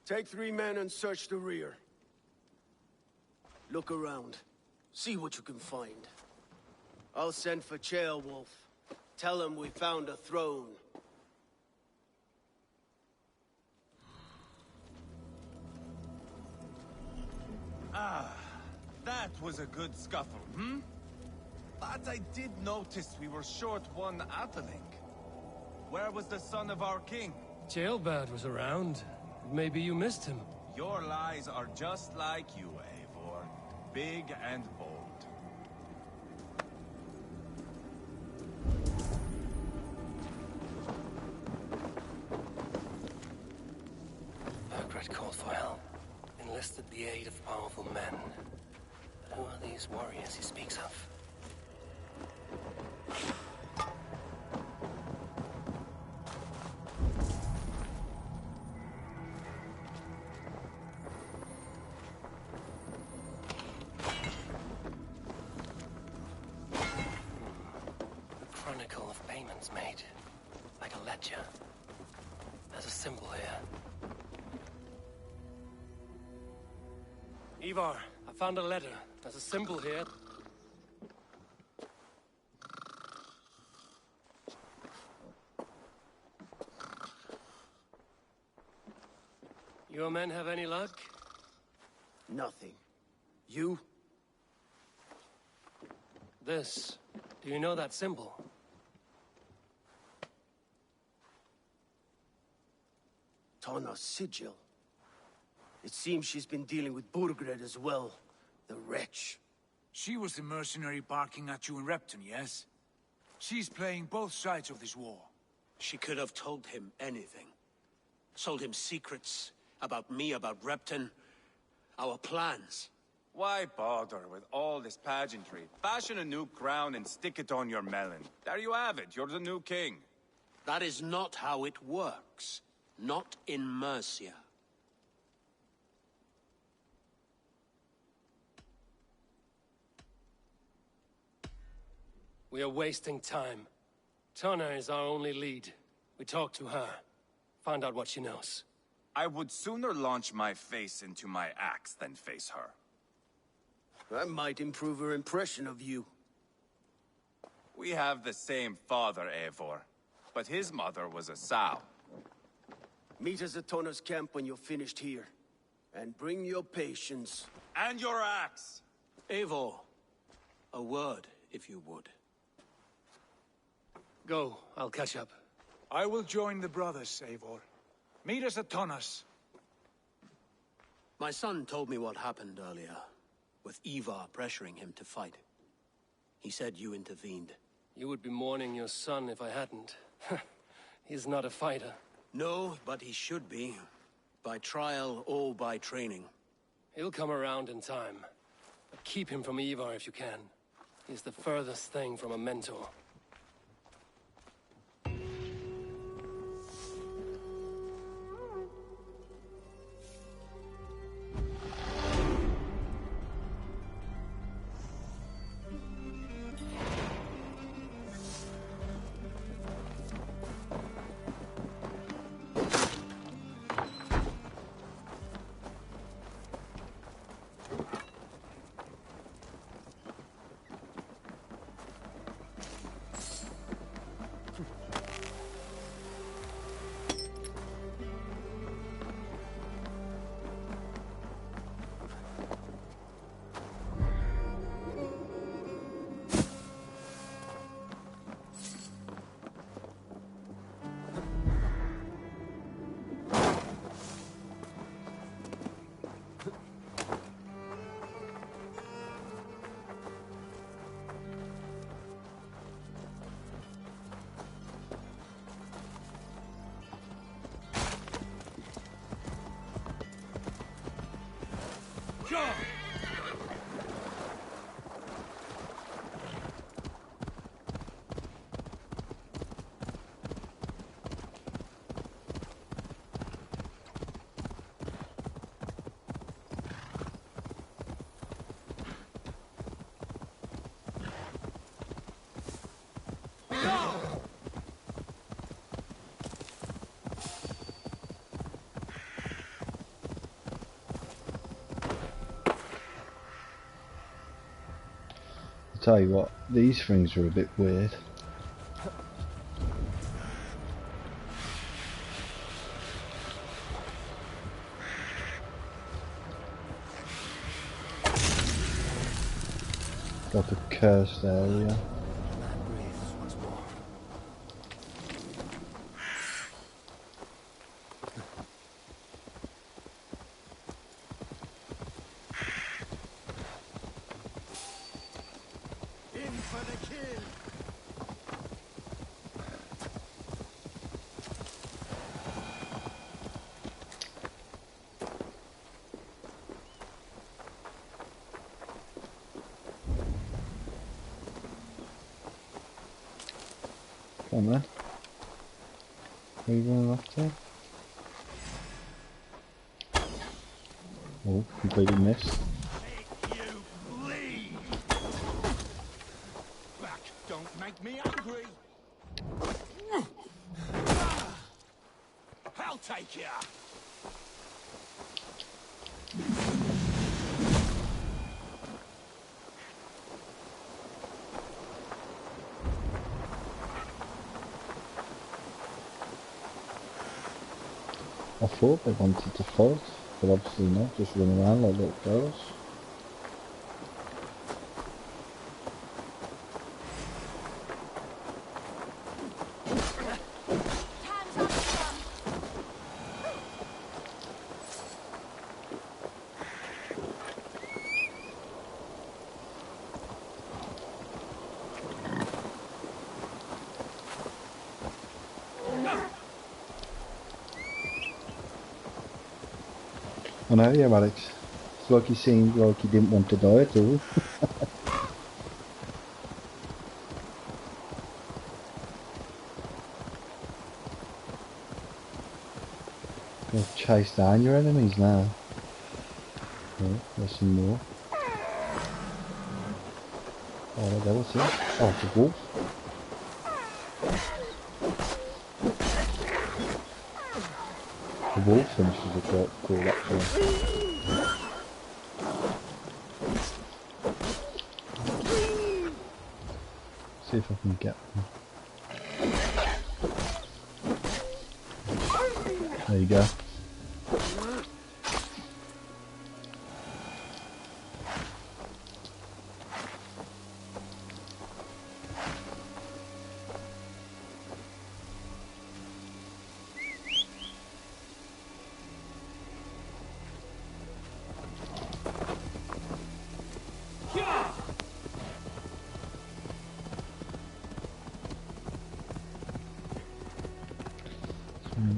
Speaker 10: Take 3 men and search the rear. Look around. See what you can find. I'll send for Ceolwulf. Tell him we found a throne.
Speaker 8: Ah, that was a good scuffle, hmm? But I did notice we were short one atheling. Where was the son of our king?
Speaker 2: Ceolbad was around. Maybe you missed him.
Speaker 8: Your lies are just like you, Eivor. Big and bold.
Speaker 2: Burgred called for help. Enlisted the aid of powerful men. But who are these warriors he speaks of? Chronicle of payments made, like a ledger. There's a symbol here. Ivar, I found a letter. There's a symbol here. Your men have any luck?
Speaker 10: Nothing. You?
Speaker 2: This. Do you know that symbol?
Speaker 10: Tana's sigil. It seems she's been dealing with Burgred as well. The wretch.
Speaker 11: She was the mercenary barking at you in Repton, yes? She's playing both sides of this war.
Speaker 12: She could have told him anything. Told him secrets about me, about Repton, our plans.
Speaker 8: Why bother with all this pageantry? Fashion a new crown and stick it on your melon. There you have it, you're the new king.
Speaker 12: That is not how it works. Not in Mercia.
Speaker 2: We are wasting time. Tana is our only lead. We talk to her. Find out what she knows.
Speaker 8: I would sooner launch my face into my axe than face her.
Speaker 10: That might improve her impression of you.
Speaker 8: We have the same father, Eivor, but his mother was a sow.
Speaker 10: Meet us at Tana's camp when you're finished here. And bring your patience.
Speaker 8: And your axe!
Speaker 12: Eivor, a word, if you would.
Speaker 2: Go, I'll catch up.
Speaker 11: I will join the brothers, Eivor. Meet us at Tana's.
Speaker 12: My son told me what happened earlier, with Ivar pressuring him to fight. He said you intervened.
Speaker 2: You would be mourning your son if I hadn't. He's not a fighter.
Speaker 12: No, but he should be. By trial or by training.
Speaker 2: He'll come around in time. But keep him from Ivar if you can. He's the furthest thing from a mentor.
Speaker 1: Tell you what, these things are a bit weird. Like a cursed area. Come on then. Where are you going off to? Oh, completely missed.
Speaker 7: Back, don't make me angry. I'll take ya.
Speaker 1: I thought they wanted to fight, but obviously not, just run around like little girls. I know, yeah, Alex. It's like he seemed like he didn't want to die at all. Gotta chase down your enemies now. Oh, there's some more. Oh, there was it. Oh, it's a wolf. The wolf finishes are quite cool, actually. See if I can get them. There you go.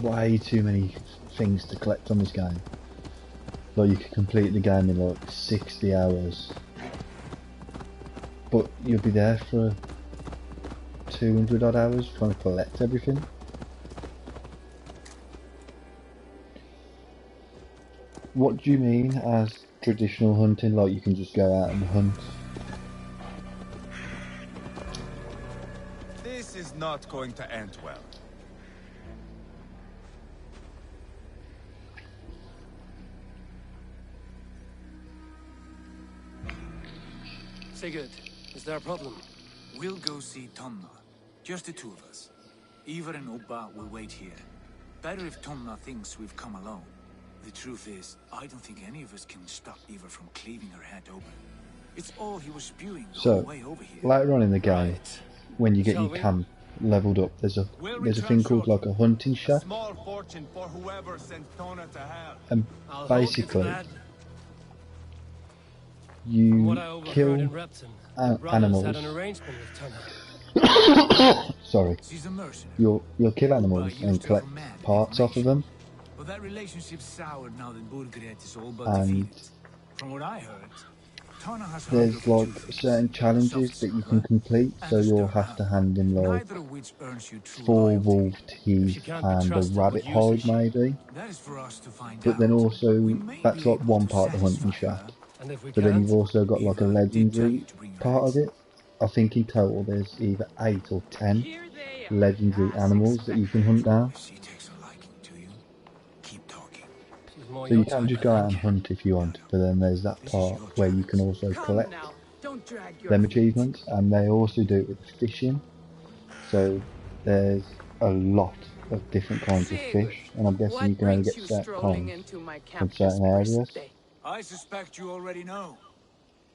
Speaker 1: Way too many things to collect on this game. Like you could complete the game in like 60 hours. But you'll be there for 200 odd hours trying to collect everything. What do you mean as traditional hunting? Like you can just go out and hunt?
Speaker 8: This is not going to end well.
Speaker 2: Sigurd, is there a problem?
Speaker 11: We'll go see Tomna. Just the two of us. Ivar and Ubba will wait here. Better if Tomna thinks we've come alone. The truth is, I don't think any of us can stop Ivar from cleaving her head open. It's all he was spewing the whole way over here.
Speaker 1: Later on in the game, when you get your camp leveled up, there's a thing called like a hunting shack.
Speaker 8: Small fortune for whoever sent Tona to hell.
Speaker 1: And basically, you kill animals. Sorry. You'll kill animals and collect parts off of them.
Speaker 11: Well, that relationship soured now that Burgred is all but
Speaker 1: and
Speaker 11: defeated. From what I heard, Tona has
Speaker 1: there's like certain challenges that you can complete, so you'll have to hand in like 4 wolf teeth and a rabbit hide maybe. But then also, that's like one part of the hunting shack. But then you've also got like a legendary part of it. I think in total there's either 8 or 10 legendary animals that you can hunt down. So you can just go out and hunt if you want, but then there's that part where you can also collect them achievements, and they also do it with fishing. So there's a lot of different kinds of fish, and I'm guessing you can only get certain kinds from certain areas.
Speaker 11: I suspect you already know.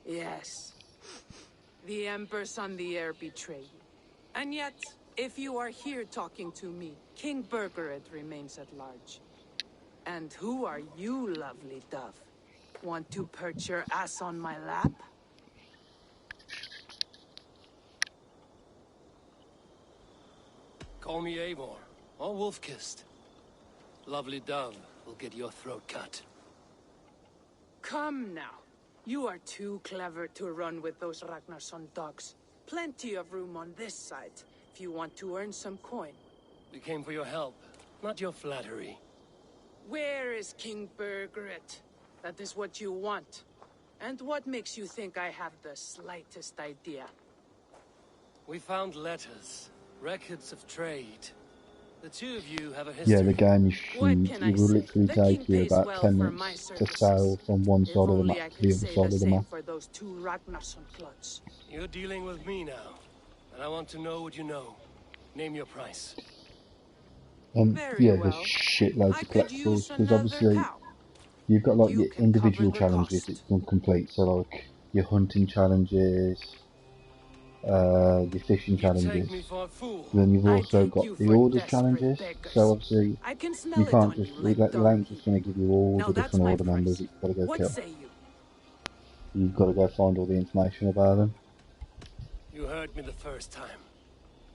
Speaker 9: Yes. The Emperor's on the air betrayed you. And yet, if you are here talking to me, King Burgred remains at large. And who are you, lovely dove? Want to perch your ass on my lap?
Speaker 2: Call me Eivor, or Wolf-Kissed. Lovely dove will get your throat cut.
Speaker 9: Come now. You are too clever to run with those Ragnarsson dogs. Plenty of room on this side, if you want to earn some coin.
Speaker 2: We came for your help, not your flattery.
Speaker 9: Where is King Burgred? That is what you want. And what makes you think I have the slightest idea?
Speaker 2: We found letters, records of trade. The two of you have a history.
Speaker 1: Yeah, the game is huge. It will literally take you about 10 minutes to sail from one side of the map to the other side of the map.
Speaker 9: For those 2 Ragnarsson clots.
Speaker 2: You're dealing with me now, and I want to know what you know. Name your price.
Speaker 1: Yeah, there's shitloads of collectibles, because obviously you've got like your individual challenges that you can complete, so like your hunting challenges, your fishing challenges. Then you've also got the orders challenges, so obviously you can't just, the ain't just going to give you all the different order members that you've got to go kill. You've got to go find all the information about them.
Speaker 2: You heard me the first time,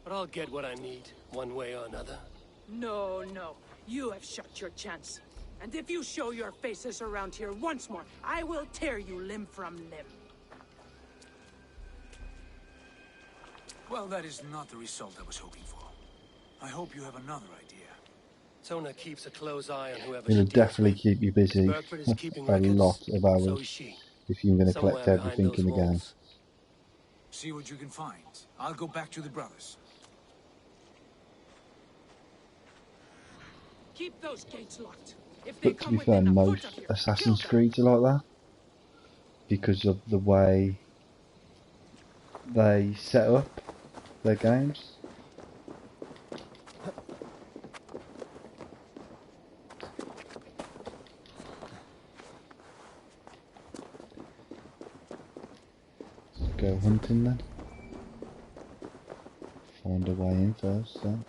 Speaker 2: but I'll get what I need, one way or another.
Speaker 9: No, no. You have shot your chance. And if you show your faces around here once more, I will tear you limb from limb.
Speaker 11: Well, that is not the result I was hoping for. I hope you have another idea.
Speaker 2: Tona keeps a close eye on whoever
Speaker 1: It'll
Speaker 2: she deals
Speaker 1: definitely
Speaker 2: with.
Speaker 1: keep you busy
Speaker 2: Burkford is keeping
Speaker 1: a lot
Speaker 2: records.
Speaker 1: of
Speaker 2: So
Speaker 1: hours
Speaker 2: is she.
Speaker 1: if you're going to collect
Speaker 2: Somewhere behind
Speaker 1: everything
Speaker 2: those
Speaker 1: in the game.
Speaker 2: walls.
Speaker 11: See what you can find. I'll go back to the brothers.
Speaker 9: Keep those gates locked. If they
Speaker 1: But to
Speaker 9: come
Speaker 1: be fair,
Speaker 9: within a foot
Speaker 1: most
Speaker 9: of here,
Speaker 1: Assassin's
Speaker 9: kill them.
Speaker 1: Creeds are like that because of the way they set up their games. Let's go hunting then. Find a way in first then.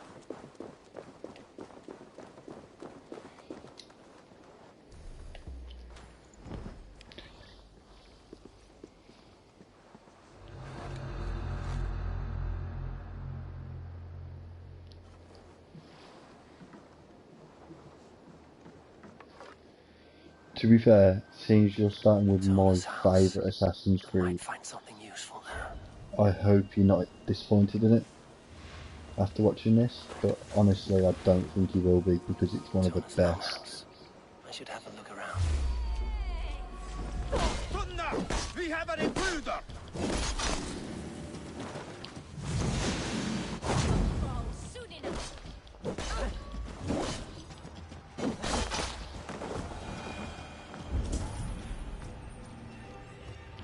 Speaker 1: To be fair, seeing as you're starting with my favourite Assassin's Creed,
Speaker 2: Find something useful there.
Speaker 1: I hope you're not disappointed in it after watching this, but honestly I don't think you will be because it's one of the best.
Speaker 2: I should have a look around.
Speaker 7: We have an intruder!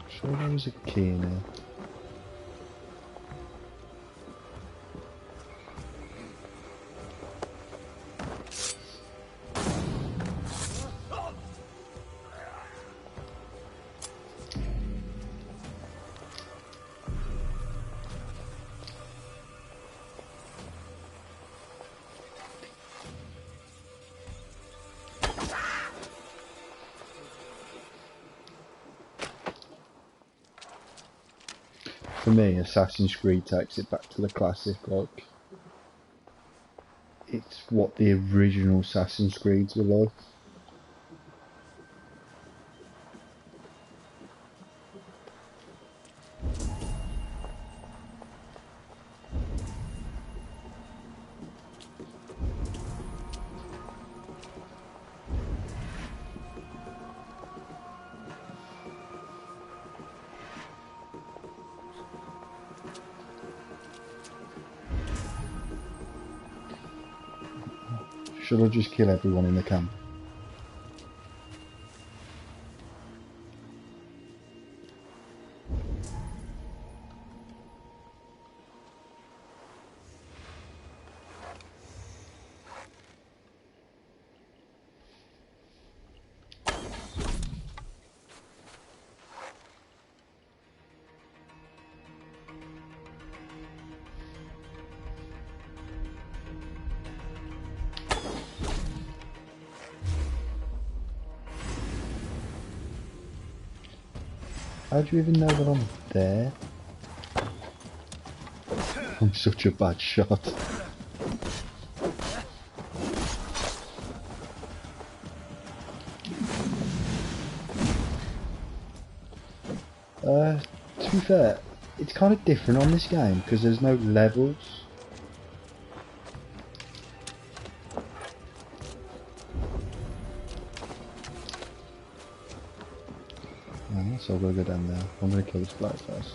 Speaker 1: Sure there was a key in here. For me, Assassin's Creed takes it back to the classic, like, it's what the original Assassin's Creeds were like. Should I just kill everyone in the camp? How do you even know that I'm there? I'm such a bad shot. To be fair, it's kind of different on this game because there's no levels. So I'll go down there. I'm going to kill this bloke first.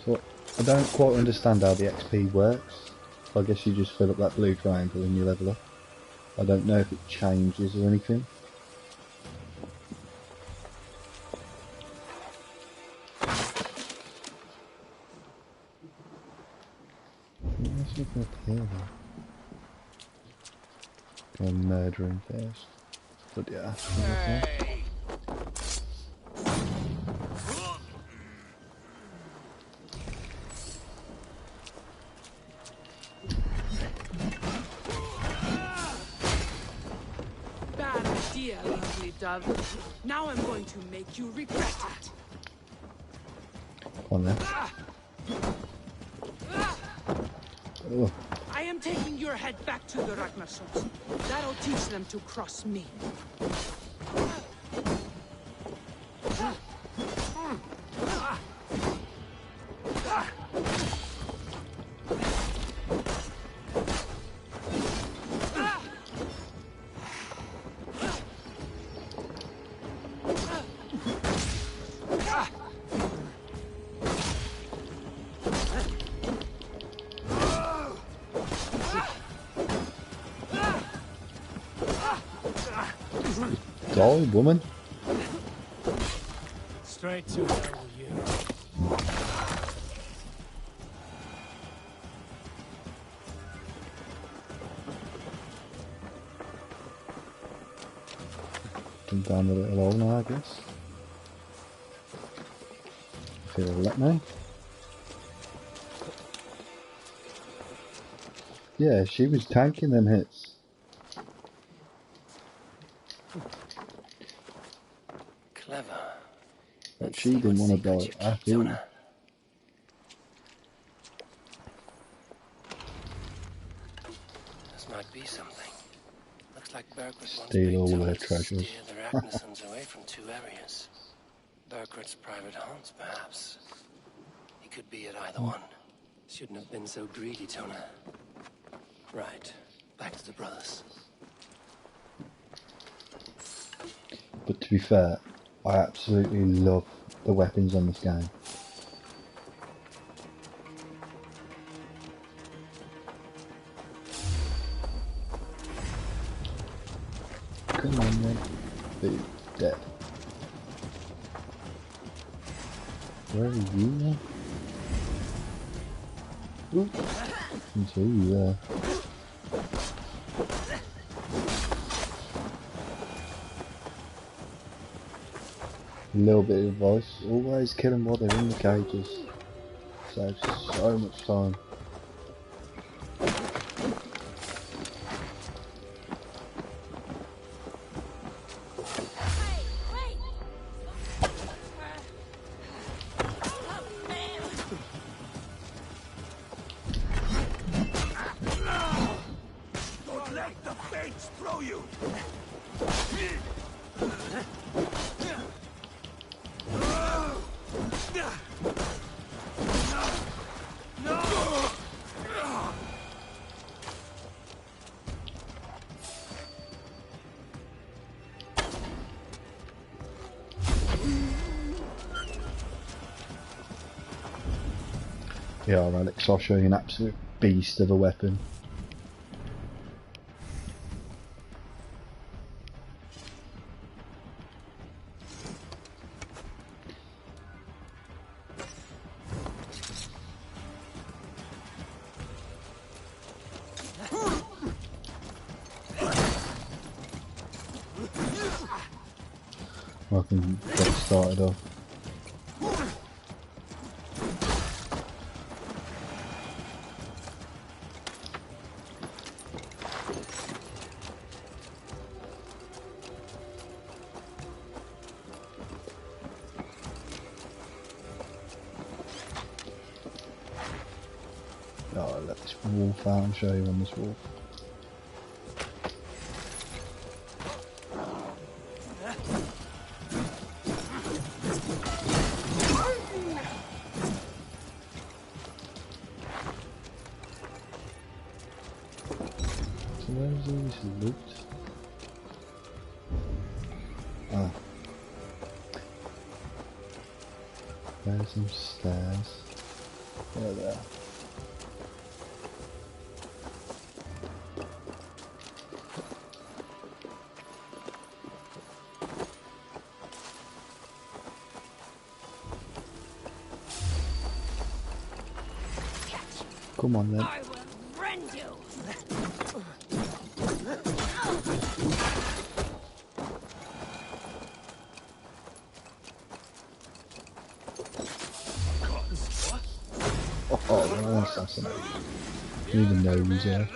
Speaker 1: So I don't quite understand how the XP works. I guess you just fill up that blue triangle and you level up. I don't know if it changes or anything. Let's look up here then. Go murdering first. Bloody hell.
Speaker 9: Bad idea, lovely dove. Now I'm going to make you regret it.
Speaker 1: Come on then. Oh.
Speaker 9: I am taking your head back to the Ragnarsons. That'll teach them to cross me.
Speaker 1: Die, woman.
Speaker 2: Straight to hell with you.
Speaker 1: Come down the little hole now, I guess. If it'll let me. Yeah, she was tanking them hits.
Speaker 2: Clever.
Speaker 1: But she didn't want to die at all.
Speaker 2: This might be something. Looks like Burkhardt wants
Speaker 1: Steal
Speaker 2: Big
Speaker 1: all
Speaker 2: Tona
Speaker 1: their
Speaker 2: to
Speaker 1: treasures.
Speaker 2: steer the Ragnarsons away from 2 areas. Burkhardt's private haunts, perhaps. He could be at either one. Shouldn't have been so greedy, Tona. Right. Back to the brothers.
Speaker 1: But to be fair, I absolutely love the weapons on this game. Come on then. Boom. Dead. Where are you then? Ooh. I can see you there. A little bit of advice, always kill them while they're in the cages. Saves so much time.
Speaker 7: Don't let the fates throw you!
Speaker 1: Yeah, Alex, I'll show you an absolute beast of a weapon. I can get started off. Oh, I'll let this wolf out and show you on this wolf. So where's these loot? Ah. There's some stairs. There. Come on then.
Speaker 13: I will rend you.
Speaker 1: Oh, no assassinate. Even though he's there.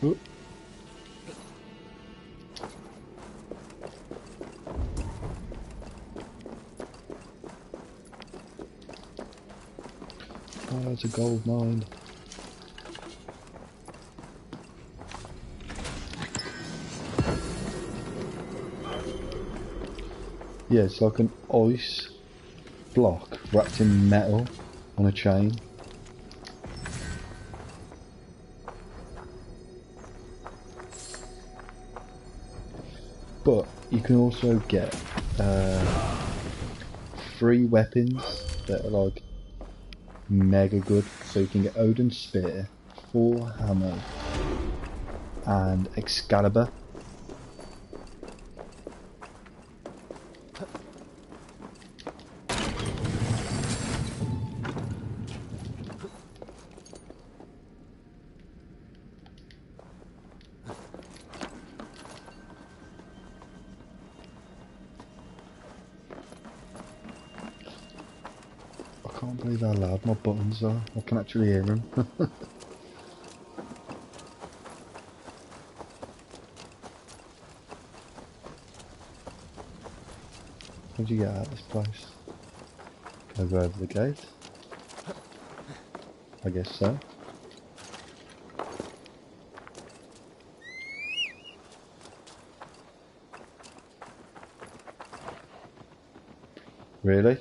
Speaker 1: Oh, it's a gold mine. Yeah, it's like an ice block wrapped in metal on a chain. But you can also get free weapons that are like mega good. So you can get Odin's Spear, 4 hammers, and Excalibur. I can't believe how loud my buttons are. I can actually hear them. How'd you get out of this place? Can I go over the gate? I guess so. Really?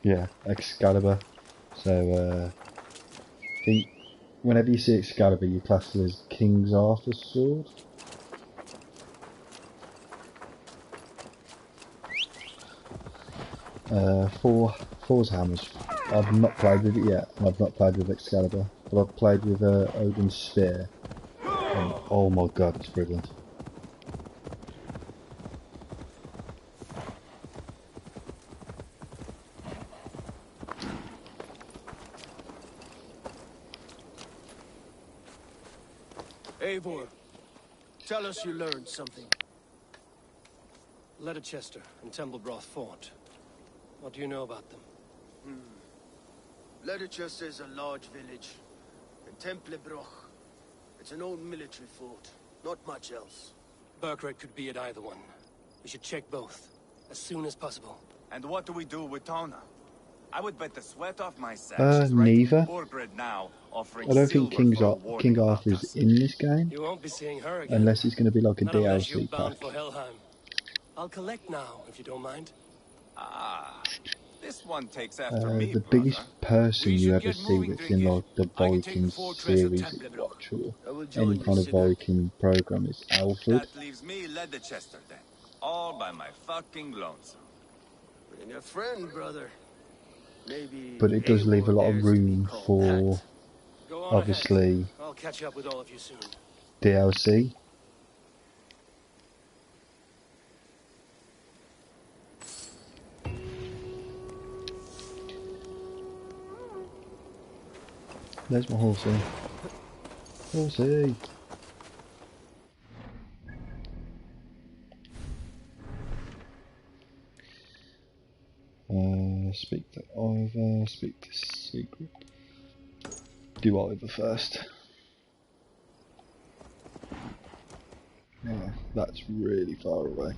Speaker 1: Yeah, Excalibur. So, I think whenever you see Excalibur, you class it as King Arthur's sword. Four's hammers. I've not played with it yet, and I've not played with Excalibur, but I've played with Odin's Spear, and oh my god, it's brilliant.
Speaker 10: Eivor, tell us you learned something.
Speaker 2: Leicester and Templebroth fought. What do you know about them?
Speaker 10: Leicester is a large village, and Templebroch. It's an old military fort. Not much else.
Speaker 2: Burkred could be at either one. We should check both, as soon as possible.
Speaker 8: And what do we do with Tona? I would bet the sweat off my sack she's right
Speaker 1: Neither.
Speaker 8: Borgred now, offering
Speaker 1: I don't think
Speaker 8: silver for a
Speaker 1: King
Speaker 8: warning about
Speaker 1: Arthur is
Speaker 8: us.
Speaker 1: in this game,
Speaker 2: You won't be seeing her again.
Speaker 1: unless he's going to be like a
Speaker 2: Not unless you're
Speaker 1: DLC
Speaker 2: bound
Speaker 1: pack.
Speaker 2: for Helheim. I'll collect now, if you don't mind.
Speaker 8: Ah, this one takes after me,
Speaker 1: The
Speaker 8: brother.
Speaker 1: biggest person
Speaker 8: We
Speaker 1: you
Speaker 8: should
Speaker 1: ever
Speaker 8: get
Speaker 1: see
Speaker 8: moving,
Speaker 1: that's in like the
Speaker 10: I can take the
Speaker 1: Vikings
Speaker 10: fortress of
Speaker 1: series that you
Speaker 10: Templebroch.
Speaker 1: watch, or
Speaker 10: I will
Speaker 1: any
Speaker 10: join you,
Speaker 1: kind of
Speaker 10: Sigurd.
Speaker 1: Viking program is Alfred.
Speaker 8: That leaves me Leicester then. All by my fucking lonesome.
Speaker 10: Bring a friend, brother. Maybe
Speaker 1: But it does leave a
Speaker 10: Eivor
Speaker 1: lot of
Speaker 10: dares to be
Speaker 1: room
Speaker 10: called
Speaker 1: for
Speaker 10: that.
Speaker 2: Go on
Speaker 1: obviously
Speaker 2: ahead. I'll catch up with all of you soon.
Speaker 1: DLC. There's my horsey. Horsey! Speak to Ivor, speak to Sigrid. Do Ivor first. Yeah, that's really far away.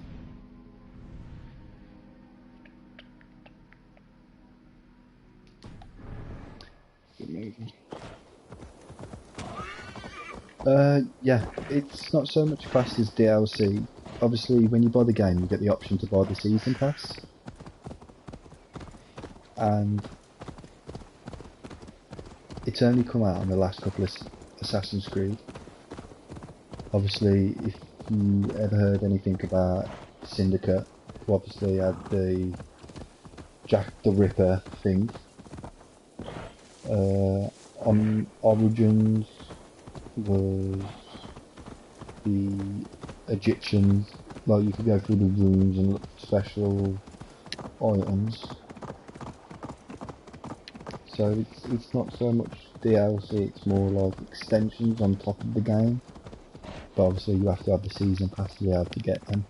Speaker 1: Good moving. Yeah, it's not so much classed as DLC. Obviously, when you buy the game, you get the option to buy the season pass. And it's only come out on the last couple of Assassin's Creed. Obviously, if you ever heard anything about Syndicate, who obviously had the Jack the Ripper thing. On Origins was the Egyptians, like you could go through the rooms and look for special items. So it's not so much DLC, it's more like extensions on top of the game. but obviously you have to have the season pass to be able to get them.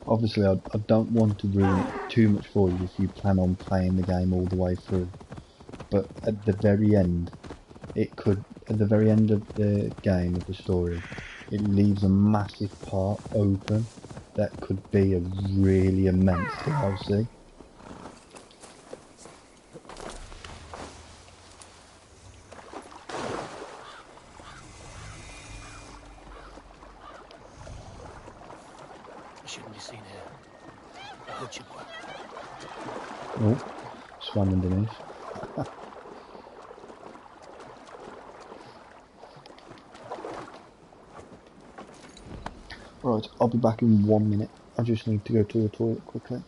Speaker 1: Obviously, I don't want to ruin it too much for you if you plan on playing the game all the way through. But at the very end, at the very end of the game, of the story, it leaves a massive part open that could be a really immense DLC.
Speaker 2: You shouldn't be seen here. I heard you were.
Speaker 1: Oh, swam underneath. Right, I'll be back in 1 minute. I just need to go to the toilet quickly.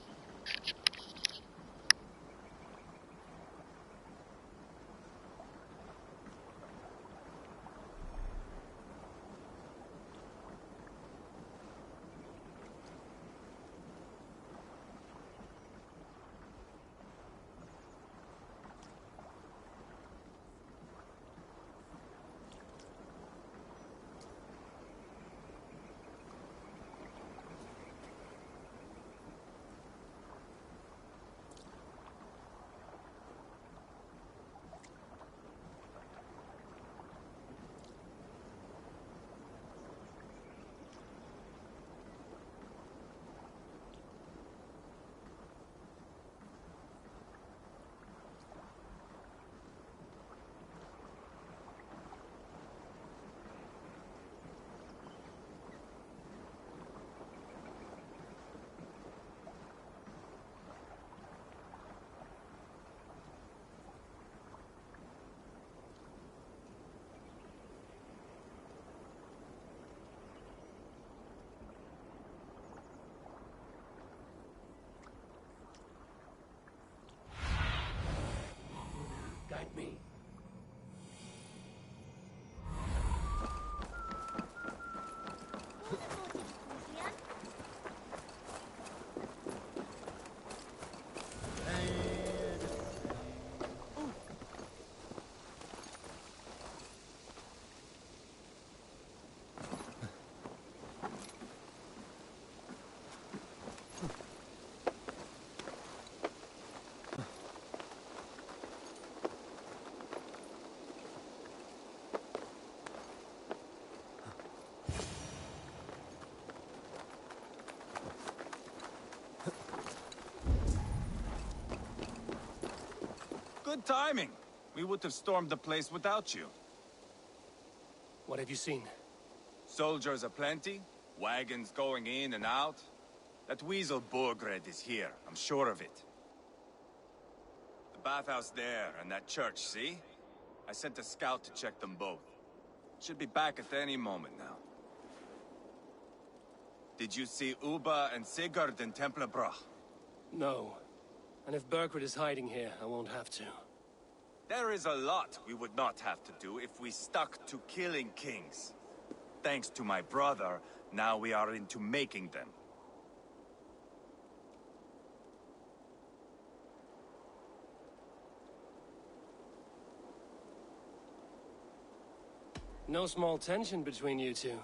Speaker 2: Guide me.
Speaker 8: Good timing. We would have stormed the place without you.
Speaker 2: What have you seen?
Speaker 8: Soldiers aplenty, wagons going in and out. That weasel Borgred is here, I'm sure of it. The bathhouse there and that church, see? I sent a scout to check them both. Should be back at any moment now. Did you see Uba and Sigurd in Templebrach?
Speaker 2: No. And if Berkred is hiding here, I won't have to.
Speaker 8: There is a lot we would not have to do if we stuck to killing kings. Thanks to my brother, now we are into making them.
Speaker 2: No small tension between you two.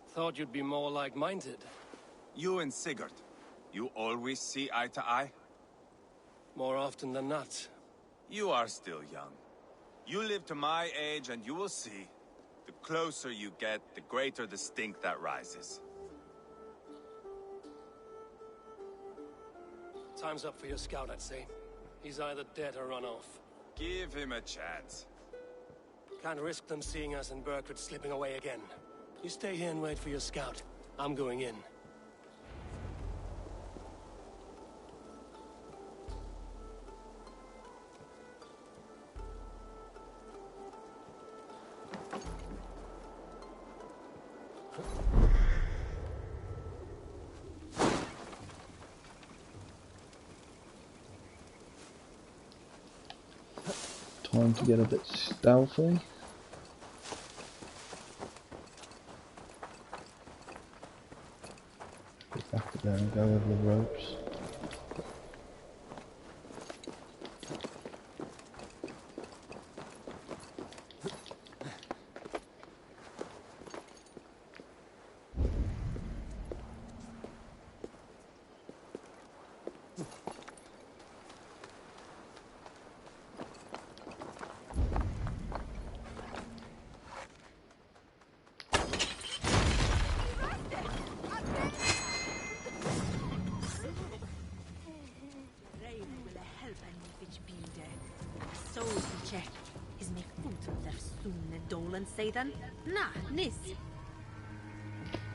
Speaker 2: Thought you'd be more like-minded.
Speaker 8: You and Sigurd, you always see eye to eye?
Speaker 2: More often than not.
Speaker 8: You are still young. You live to my age and you will see. The closer you get, the greater the stink that rises.
Speaker 2: Time's up for your scout, I'd say. He's either dead or run off.
Speaker 8: Give him a chance.
Speaker 2: Can't risk them seeing us and Berkred slipping away again. You stay here and wait for your scout. I'm going in.
Speaker 1: Time to get a bit stealthy. Get back to there and go over the ropes.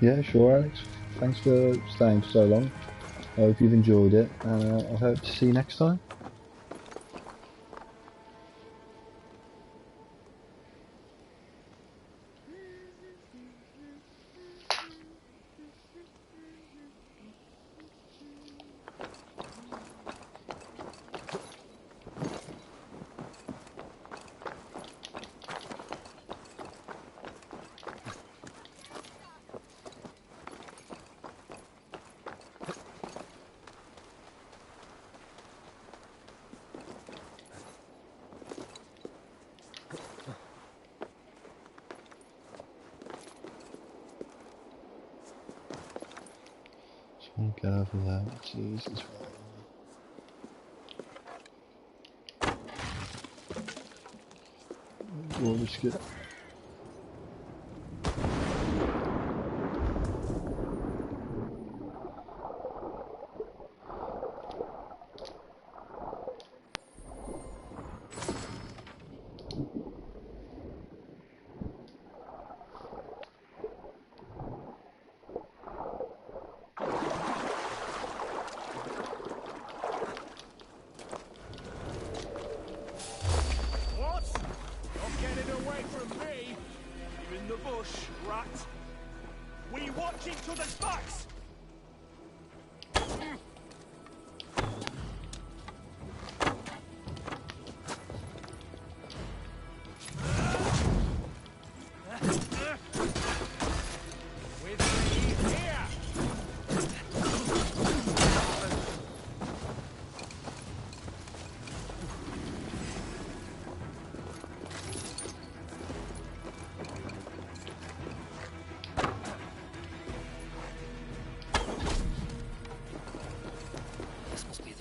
Speaker 1: Yeah, sure, Alex. Thanks for staying for so long. I hope you've enjoyed it, and I hope to see you next time. Get over there. Jesus. Water skip.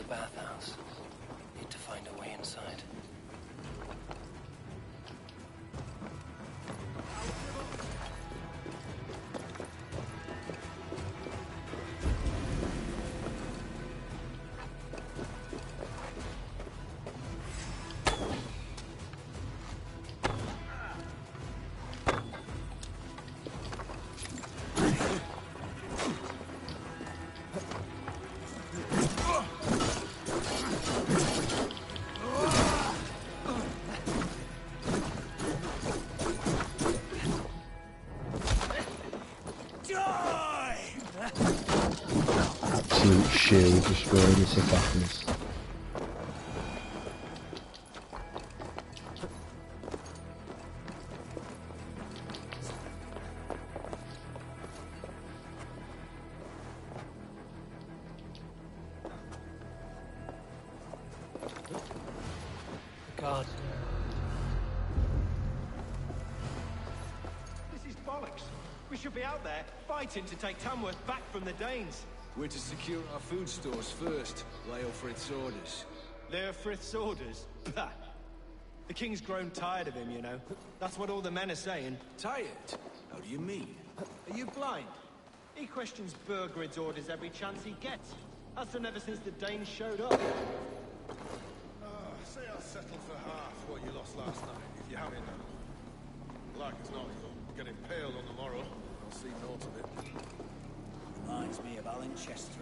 Speaker 2: Bathhouse. Need to find a way inside.
Speaker 1: Absolute shield destroyed its attackers.
Speaker 2: God.
Speaker 15: This is bollocks. We should be out there fighting to take Tamworth back from the Danes.
Speaker 16: We're to secure our food stores first. Leofrith's orders.
Speaker 15: Leofrith's orders? Bah! The king's grown tired of him, you know. That's what all the men are saying.
Speaker 16: Tired? How do you mean?
Speaker 15: Are you blind? He questions Burgred's orders every chance he gets. Has done ever since the Danes showed up.
Speaker 17: Say I'll settle for half what you lost last night, if you have it now. Like as not, you'll get impaled on the morrow. I'll see naught of it.
Speaker 18: Reminds me of Alan Chester.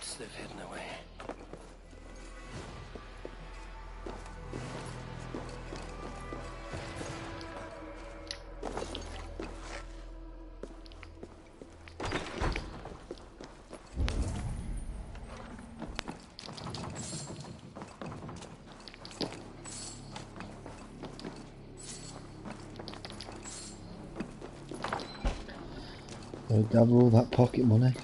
Speaker 2: secrets they've hidden away.
Speaker 1: They'll gather all that pocket money.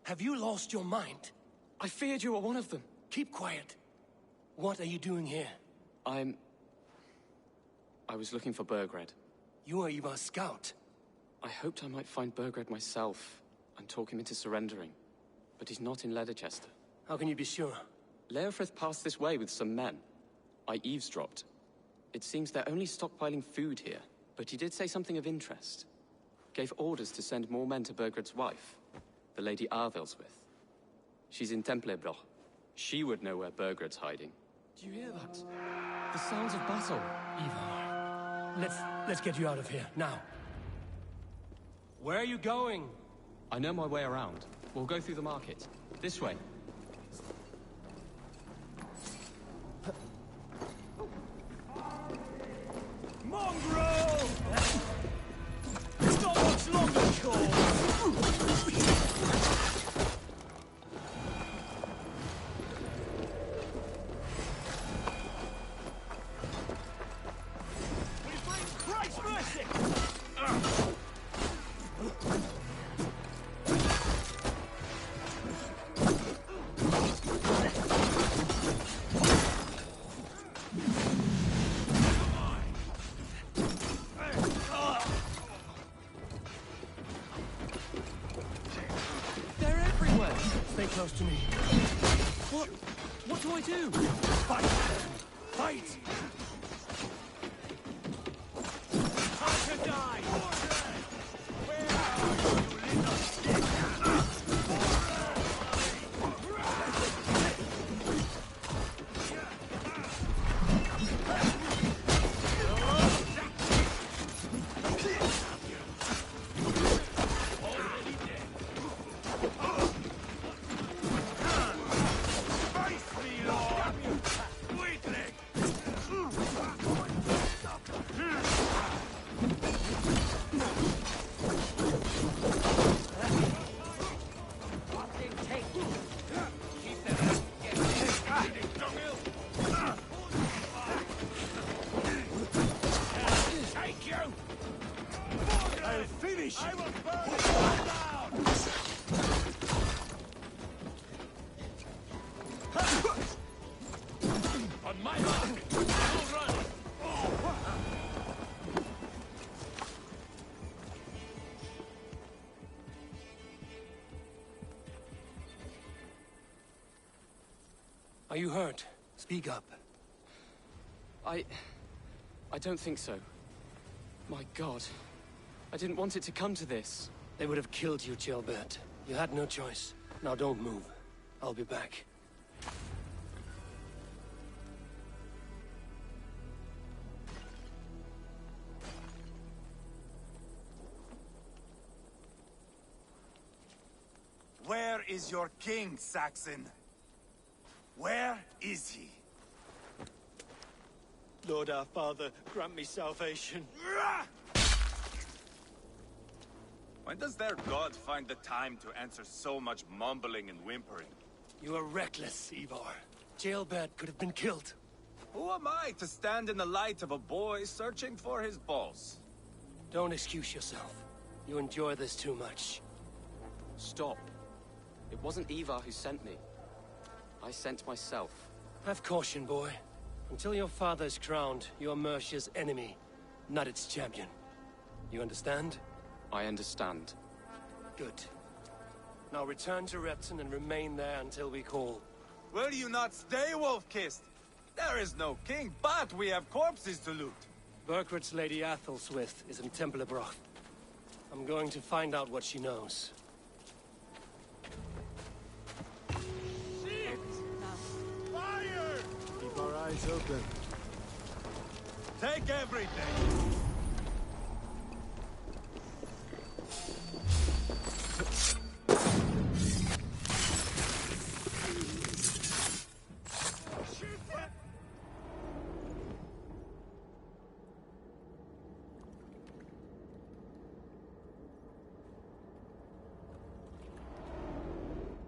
Speaker 2: Have you lost your mind?
Speaker 14: I feared you were one of them.
Speaker 2: Keep quiet. What are you doing here?
Speaker 14: I was looking for Burgred.
Speaker 2: You are Ivar's scout.
Speaker 14: I hoped I might find Burgred myself and talk him into surrendering. But he's not in Leatherchester.
Speaker 2: How can you be sure?
Speaker 14: Leofrith passed this way with some men. I eavesdropped. It seems they're only stockpiling food here, but he did say something of interest. Gave orders to send more men to Burgred's wife, the Lady Arvelswith. She's in Templebloch. She would know where Burgred's hiding.
Speaker 2: Do you hear that? The sounds of battle. Ivar, let's get you out of here, now. Where are you going?
Speaker 14: I know my way around. We'll go through the market. This way.
Speaker 11: Mongrel! It's not much longer, Cole! Christ mercy!
Speaker 2: They're everywhere! Stay close to me. What do I do? Fight! Fight!
Speaker 11: Time to die!
Speaker 2: Are you hurt? Speak up.
Speaker 14: I don't think so. My God. I didn't want it to come to this.
Speaker 2: They would have killed you, Gilbert. You had no choice. Now don't move. I'll be back.
Speaker 7: Where is your king, Saxon? Where is he?
Speaker 15: Lord our Father, grant me salvation.
Speaker 8: When does their god find the time to answer so much mumbling and whimpering?
Speaker 2: You are reckless, Ivar. Jailbird could have been killed.
Speaker 8: Who am I to stand in the light of a boy searching for his balls?
Speaker 2: Don't excuse yourself. You enjoy this too much.
Speaker 14: Stop. It wasn't Ivar who sent me. I sent myself.
Speaker 2: Have caution, boy. Until your father is crowned, you are Mercia's enemy, not its champion. You understand?
Speaker 14: I understand.
Speaker 2: Good. Now return to Repton and remain there until we call.
Speaker 8: Will you not stay, Wolf-Kissed? There is no king, but we have corpses to loot.
Speaker 2: Burkhart's Lady Athelstwith is in Templebroch. I'm going to find out what she knows.
Speaker 8: Shit! Fire!
Speaker 3: Keep our eyes open.
Speaker 8: Take everything!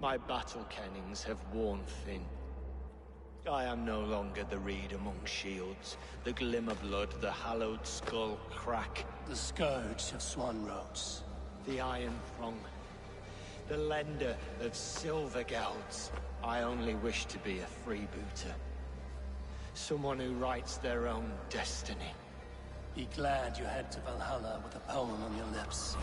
Speaker 19: My battle kennings have worn thin. I am no longer the reed among shields, the glimmer blood, the hallowed skull crack.
Speaker 2: The scourge of Swan Roads.
Speaker 19: The iron throng. The lender of silver gelds. I only wish to be a freebooter. Someone who writes their own destiny.
Speaker 2: Be glad you head to Valhalla with a poem on your lips.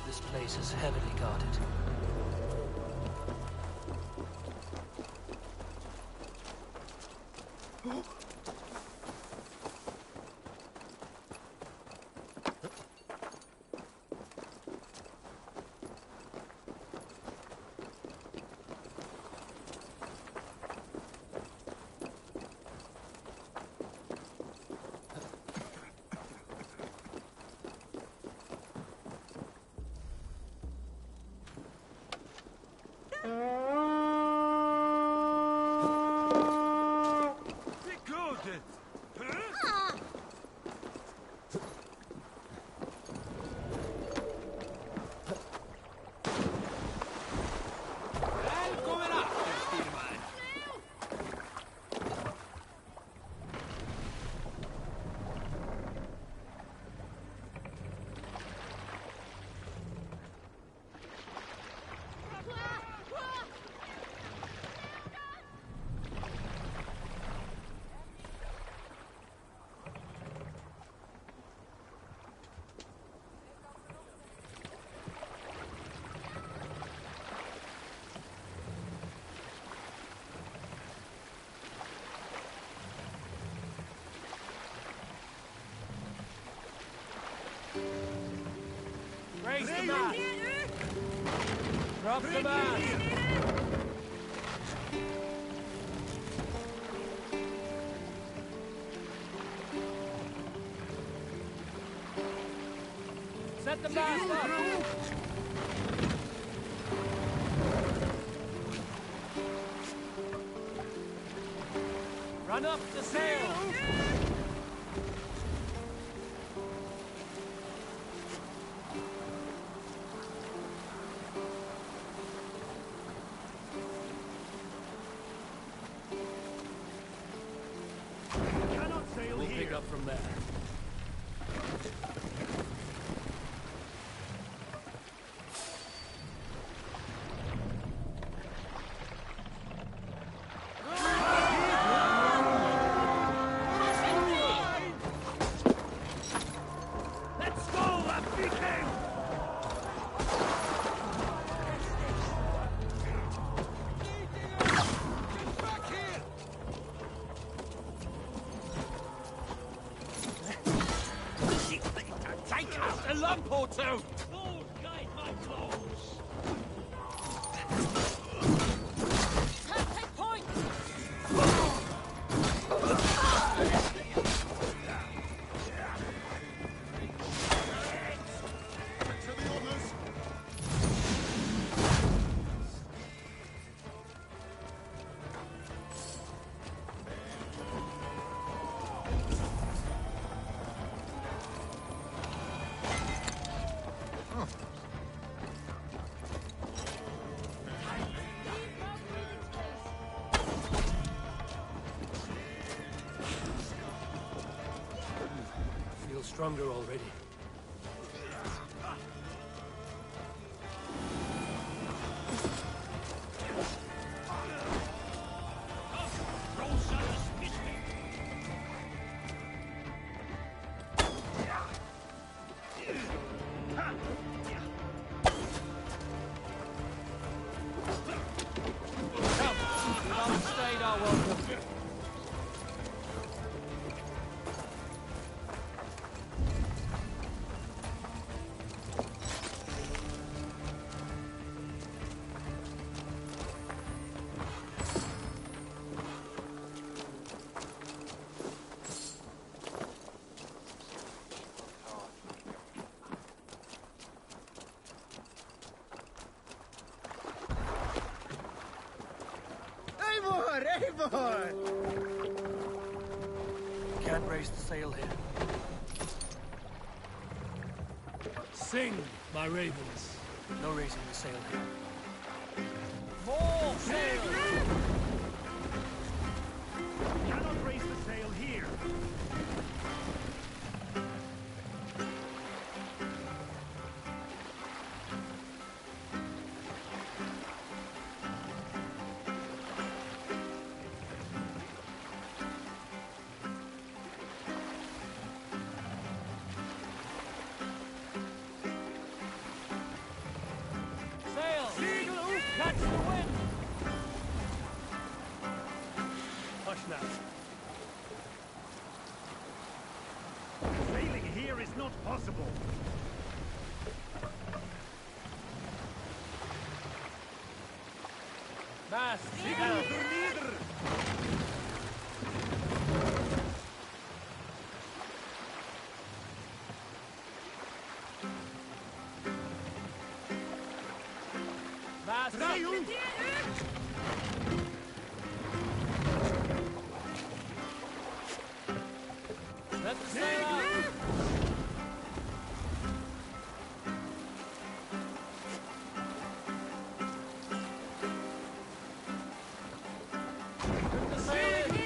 Speaker 2: This place is heavily guarded.
Speaker 8: Be good!
Speaker 6: mast! Drop the mast! Set the mast up! Run up the sail! We'll pick up from there. A lump or two!
Speaker 15: Guide my clothes!
Speaker 13: Take point!
Speaker 2: Feel stronger already.
Speaker 6: Come, stayed our welcome.
Speaker 15: Eivor! Eivor!
Speaker 2: Can't raise the sail here. Sing, my ravens. No raising the sail here.
Speaker 6: More sail!
Speaker 15: Cannot raise the sail here.
Speaker 6: Sail! Catch the wind!
Speaker 15: Hush now. Sailing here is not possible.
Speaker 6: Mast! Down! Mast! Let the sail out! Put the sail in!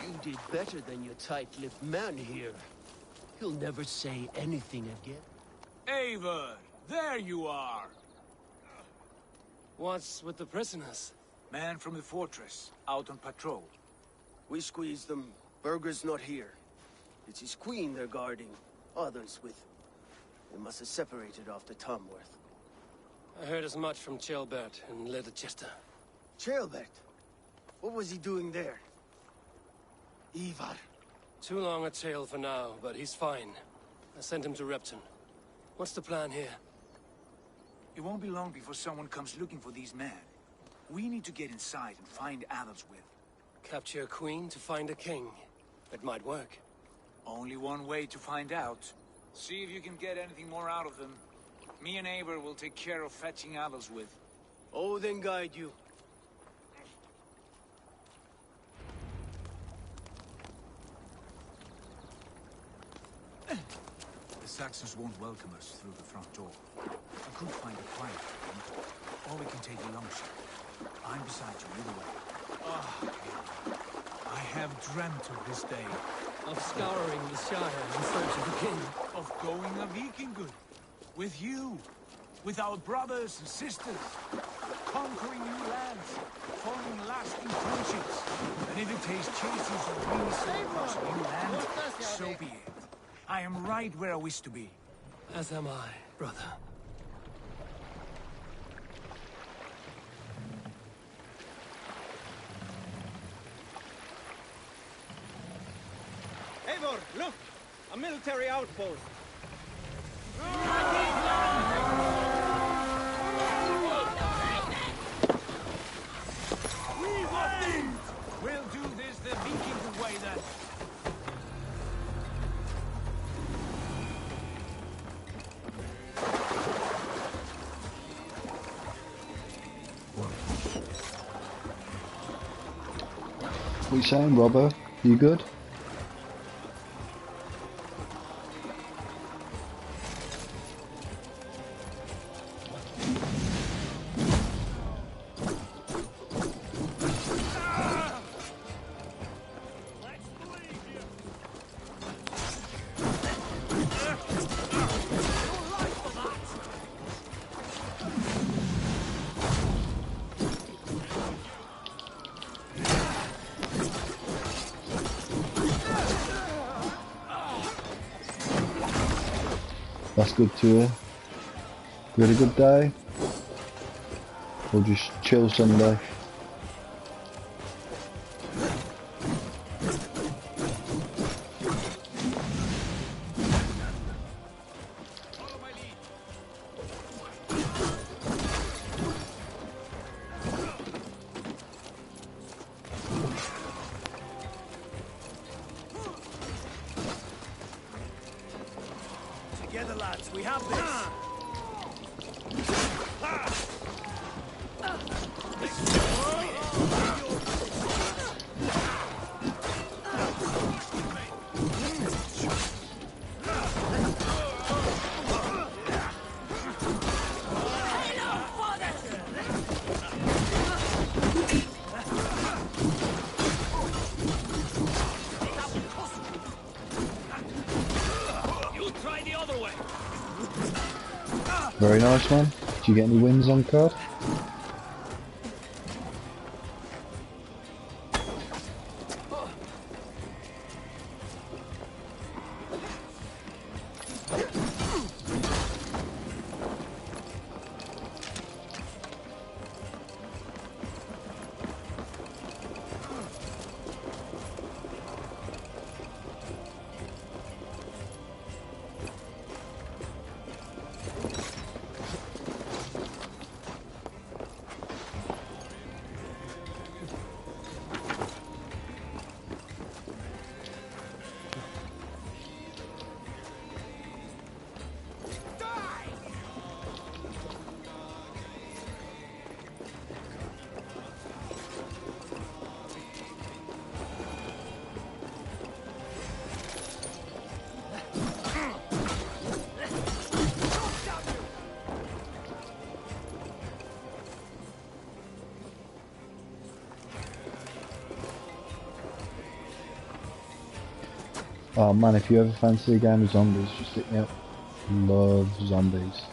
Speaker 10: You did better than your tight-lipped man here. He'll never say anything again.
Speaker 11: Eivor, there you are.
Speaker 2: What's with the prisoners?
Speaker 11: Man from the fortress, out on patrol.
Speaker 10: We squeezed them. Berger's not here. It's his queen they're guarding. Others with him. They must have separated after Tamworth.
Speaker 2: I heard as much from Chelbert in Leicester.
Speaker 10: Chelbert? What was he doing there?
Speaker 7: Ivar.
Speaker 2: Too long a tale for now, but he's fine. I sent him to Repton. What's the plan here?
Speaker 11: It won't be long before someone comes looking for these men. We need to get inside and find Adelswith.
Speaker 2: Capture a queen to find a king. It might work.
Speaker 11: Only one way to find out. See if you can get anything more out of them. Me and Eivor will take care of fetching Adelswith.
Speaker 10: Odin guide you.
Speaker 11: The Saxons won't welcome us through the front door. I could find a quiet room, or we can take the long shot. I'm beside you either way. Ah, I have dreamt of this day.
Speaker 2: Of scouring the Shire in search of the king.
Speaker 11: Of going a Vikingur. With you. With our brothers and sisters. Conquering new lands. Forming lasting friendships. And if it takes chasing some wings across new land, so be it. I am right where I wish to be.
Speaker 2: As am I, brother.
Speaker 15: Eivor, look! A military outpost.
Speaker 11: We'll do this the Viking way then.
Speaker 1: What you saying, Robbo? You good? That's good to hear. You had a good day? Or just chill Sunday?
Speaker 10: Together, lads, we have this.
Speaker 1: Very nice, man. Did you get any wins on card? Oh man, if you ever fancy a game of zombies, just hit me up. Love zombies.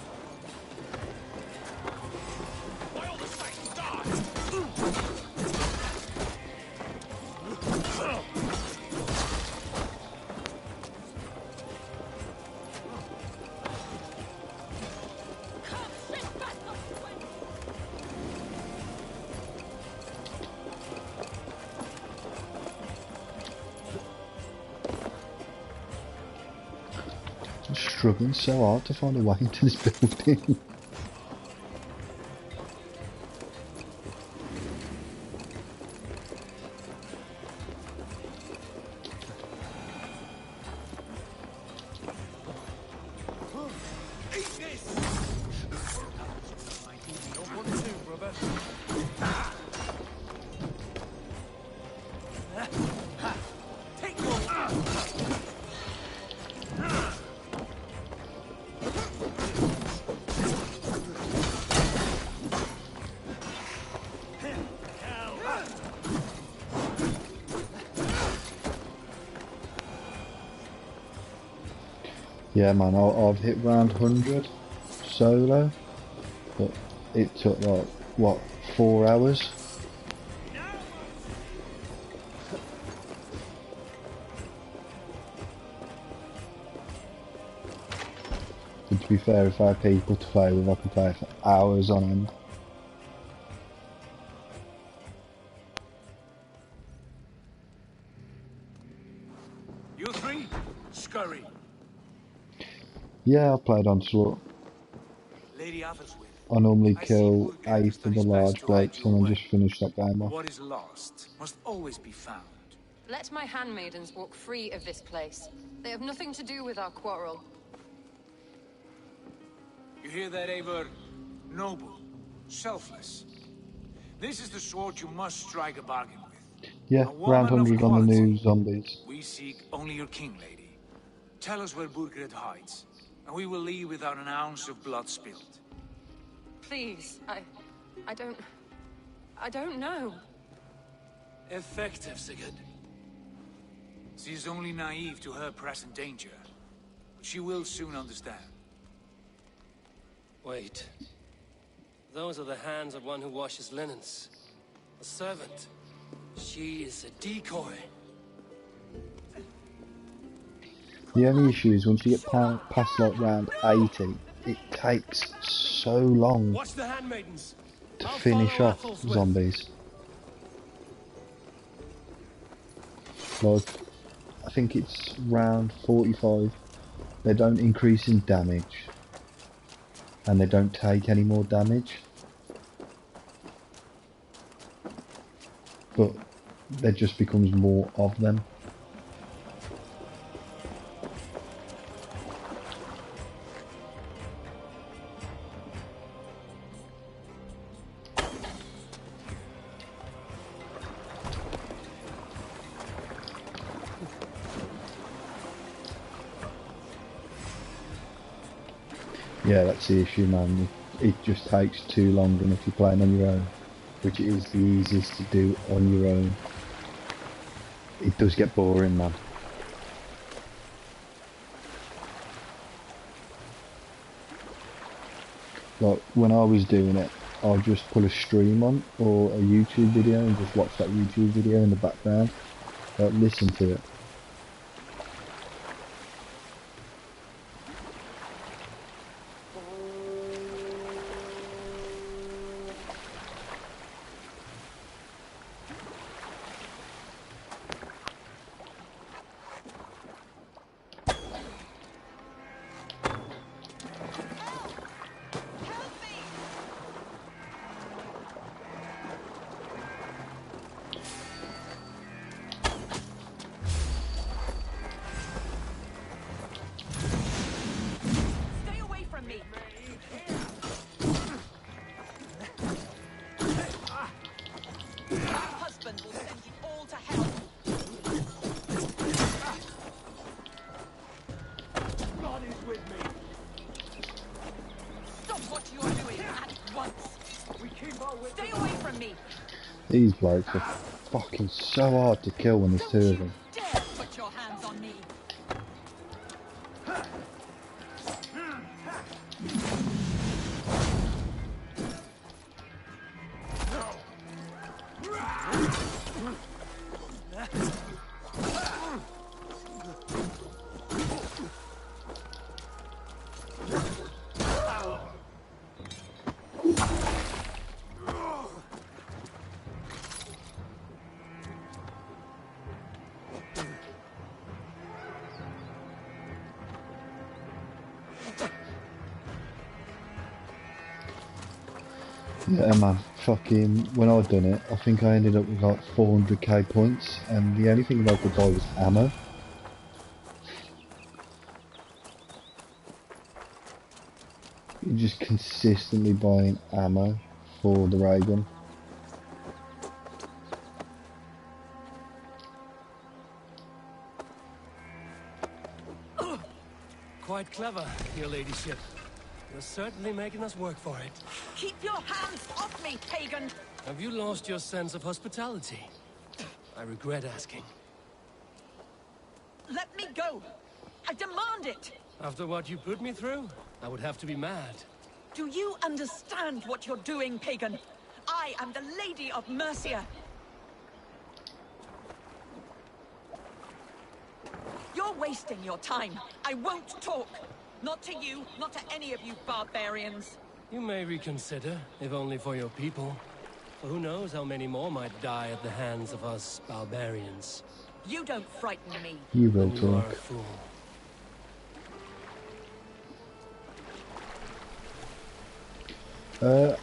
Speaker 1: I'm struggling so hard to find a way into this building. Yeah, man, I've hit round 100 solo, but it took like, what, 4 hours? And to be fair, if I had people to play with, I could play for hours on end.
Speaker 11: You three, scurry.
Speaker 1: Yeah, I've played on SWAT.
Speaker 11: Lady Athelwyn,
Speaker 1: I normally
Speaker 11: I see
Speaker 1: kill
Speaker 11: Burgred has
Speaker 1: 8
Speaker 11: done
Speaker 1: of the
Speaker 11: his best
Speaker 1: large
Speaker 11: to hide
Speaker 1: blokes
Speaker 11: you
Speaker 1: and then
Speaker 11: away.
Speaker 1: just finish that game
Speaker 11: But
Speaker 1: off.
Speaker 11: what is lost must always be found.
Speaker 13: Let my handmaidens walk free of this place. They have nothing to do with our quarrel.
Speaker 11: You hear that, Eivor? Noble, selfless. This is the sword you must strike a bargain with.
Speaker 1: Yeah,
Speaker 11: A
Speaker 1: round
Speaker 11: woman of
Speaker 1: 100 on the new
Speaker 11: quality.
Speaker 1: zombies.
Speaker 11: We seek only your king, lady. Tell us where Burgred hides, and we will leave without an ounce of blood spilled.
Speaker 13: Please, I don't know.
Speaker 2: Effective, Sigurd.
Speaker 11: She is only naive to her present danger, but she will soon understand.
Speaker 2: Wait. Those are the hands of one who washes linens. A servant. She is a decoy.
Speaker 1: The only issue is once you get past like round 80, it takes so long
Speaker 2: Watch the handmaidens.
Speaker 1: to
Speaker 2: I'll
Speaker 1: finish
Speaker 2: follow
Speaker 1: off
Speaker 2: Athel's with.
Speaker 1: zombies. Like, I think it's round 45. They don't increase in damage, and they don't take any more damage. But there just becomes more of them. Yeah, that's the issue, man. It just takes too long, and if you're playing on your own, which it is the easiest to do on your own, it does get boring, man. Like, when I was doing it, I'll just put a stream on, or a YouTube video, and just watch that YouTube video in the background. Like, listen to it.
Speaker 20: Stay away from me! My husband will send you all to hell!
Speaker 15: God is with me.
Speaker 20: Stop what you are doing at once!
Speaker 15: We keep our wits.
Speaker 20: Stay away from me!
Speaker 1: These blokes are fucking so hard to kill when there's two of them.
Speaker 20: Dare put your hands on me!
Speaker 1: Yeah, man. Fucking, when I done it, I think I ended up with like 400k points, and the only thing I could buy was ammo. You're just consistently buying ammo for the ray gun.
Speaker 2: Quite clever, your ladyship. You're certainly making us work for it.
Speaker 20: Keep your hands off me, pagan!
Speaker 2: Have you lost your sense of hospitality? I regret asking.
Speaker 20: Let me go! I demand it!
Speaker 2: After what you put me through, I would have to be mad.
Speaker 20: Do you understand what you're doing, pagan? I am the Lady of Mercia. You're wasting your time. I won't talk. Not to you, not to any of you barbarians.
Speaker 2: You may reconsider, if only for your people. For who knows how many more might die at the hands of us barbarians.
Speaker 20: You don't frighten me.
Speaker 1: You will
Speaker 2: You are
Speaker 1: talk.
Speaker 2: a fool.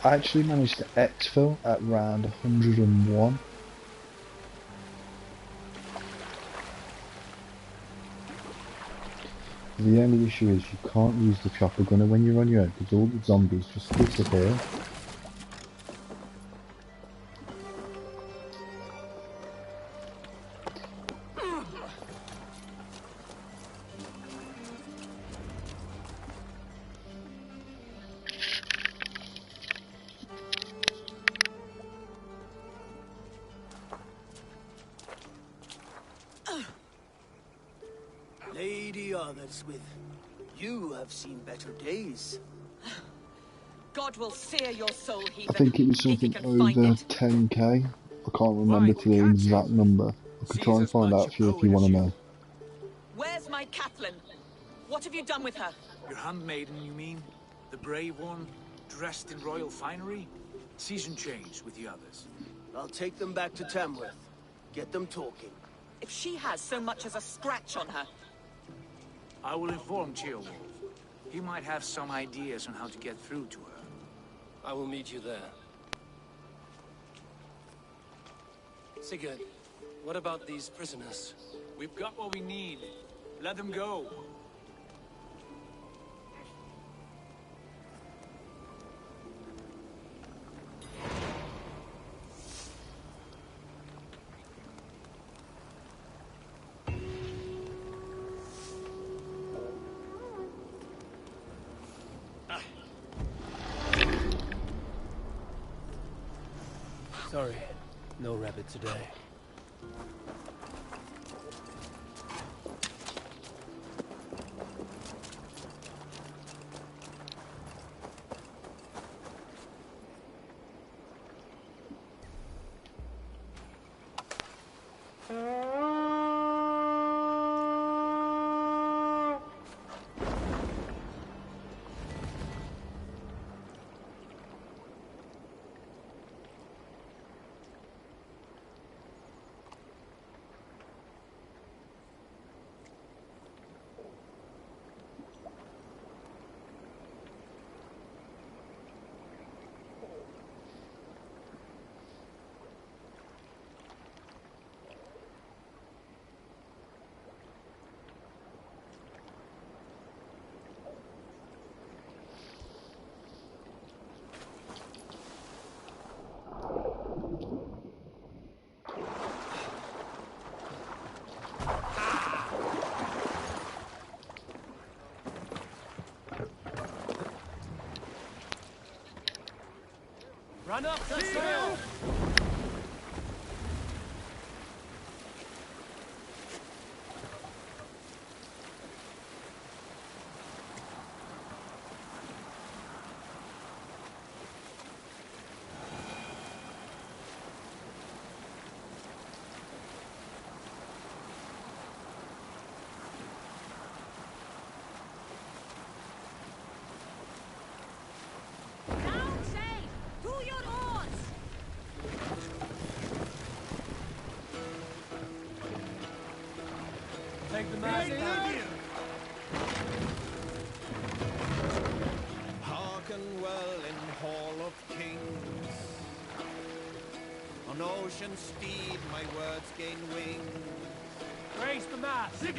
Speaker 1: I actually managed to exfil at round 101. The only issue is you can't use the chopper gunner when you're on your own because all the zombies just disappear.
Speaker 10: Lady Artherswith, you have seen better days.
Speaker 20: God will sear your soul,
Speaker 1: I
Speaker 20: heathen,
Speaker 1: think it was
Speaker 20: if he
Speaker 1: something
Speaker 20: can find
Speaker 1: over
Speaker 20: it.
Speaker 1: 10k. I can't remember to the exact number. I could try and find out for you if you want to know.
Speaker 20: Where's my Catherine? What have you done with her?
Speaker 11: Your handmaiden, you mean? The brave one, dressed in royal finery? Season change with the others.
Speaker 10: I'll take them back to Tamworth. Get them talking.
Speaker 20: If she has so much as a scratch on her.
Speaker 11: I will inform Cheerwolf. He might have some ideas on how to get through to her.
Speaker 2: I will meet you there. Sigurd, what about these prisoners?
Speaker 11: We've got what we need. Let them go.
Speaker 2: Sorry, no rabbit today. Run up the sail!
Speaker 13: Down safe! To your oars!
Speaker 2: Take the mast down.
Speaker 17: Hearken well in Hall of Kings.
Speaker 7: ocean steed, my words gain wing.
Speaker 15: Raise the mast! Sail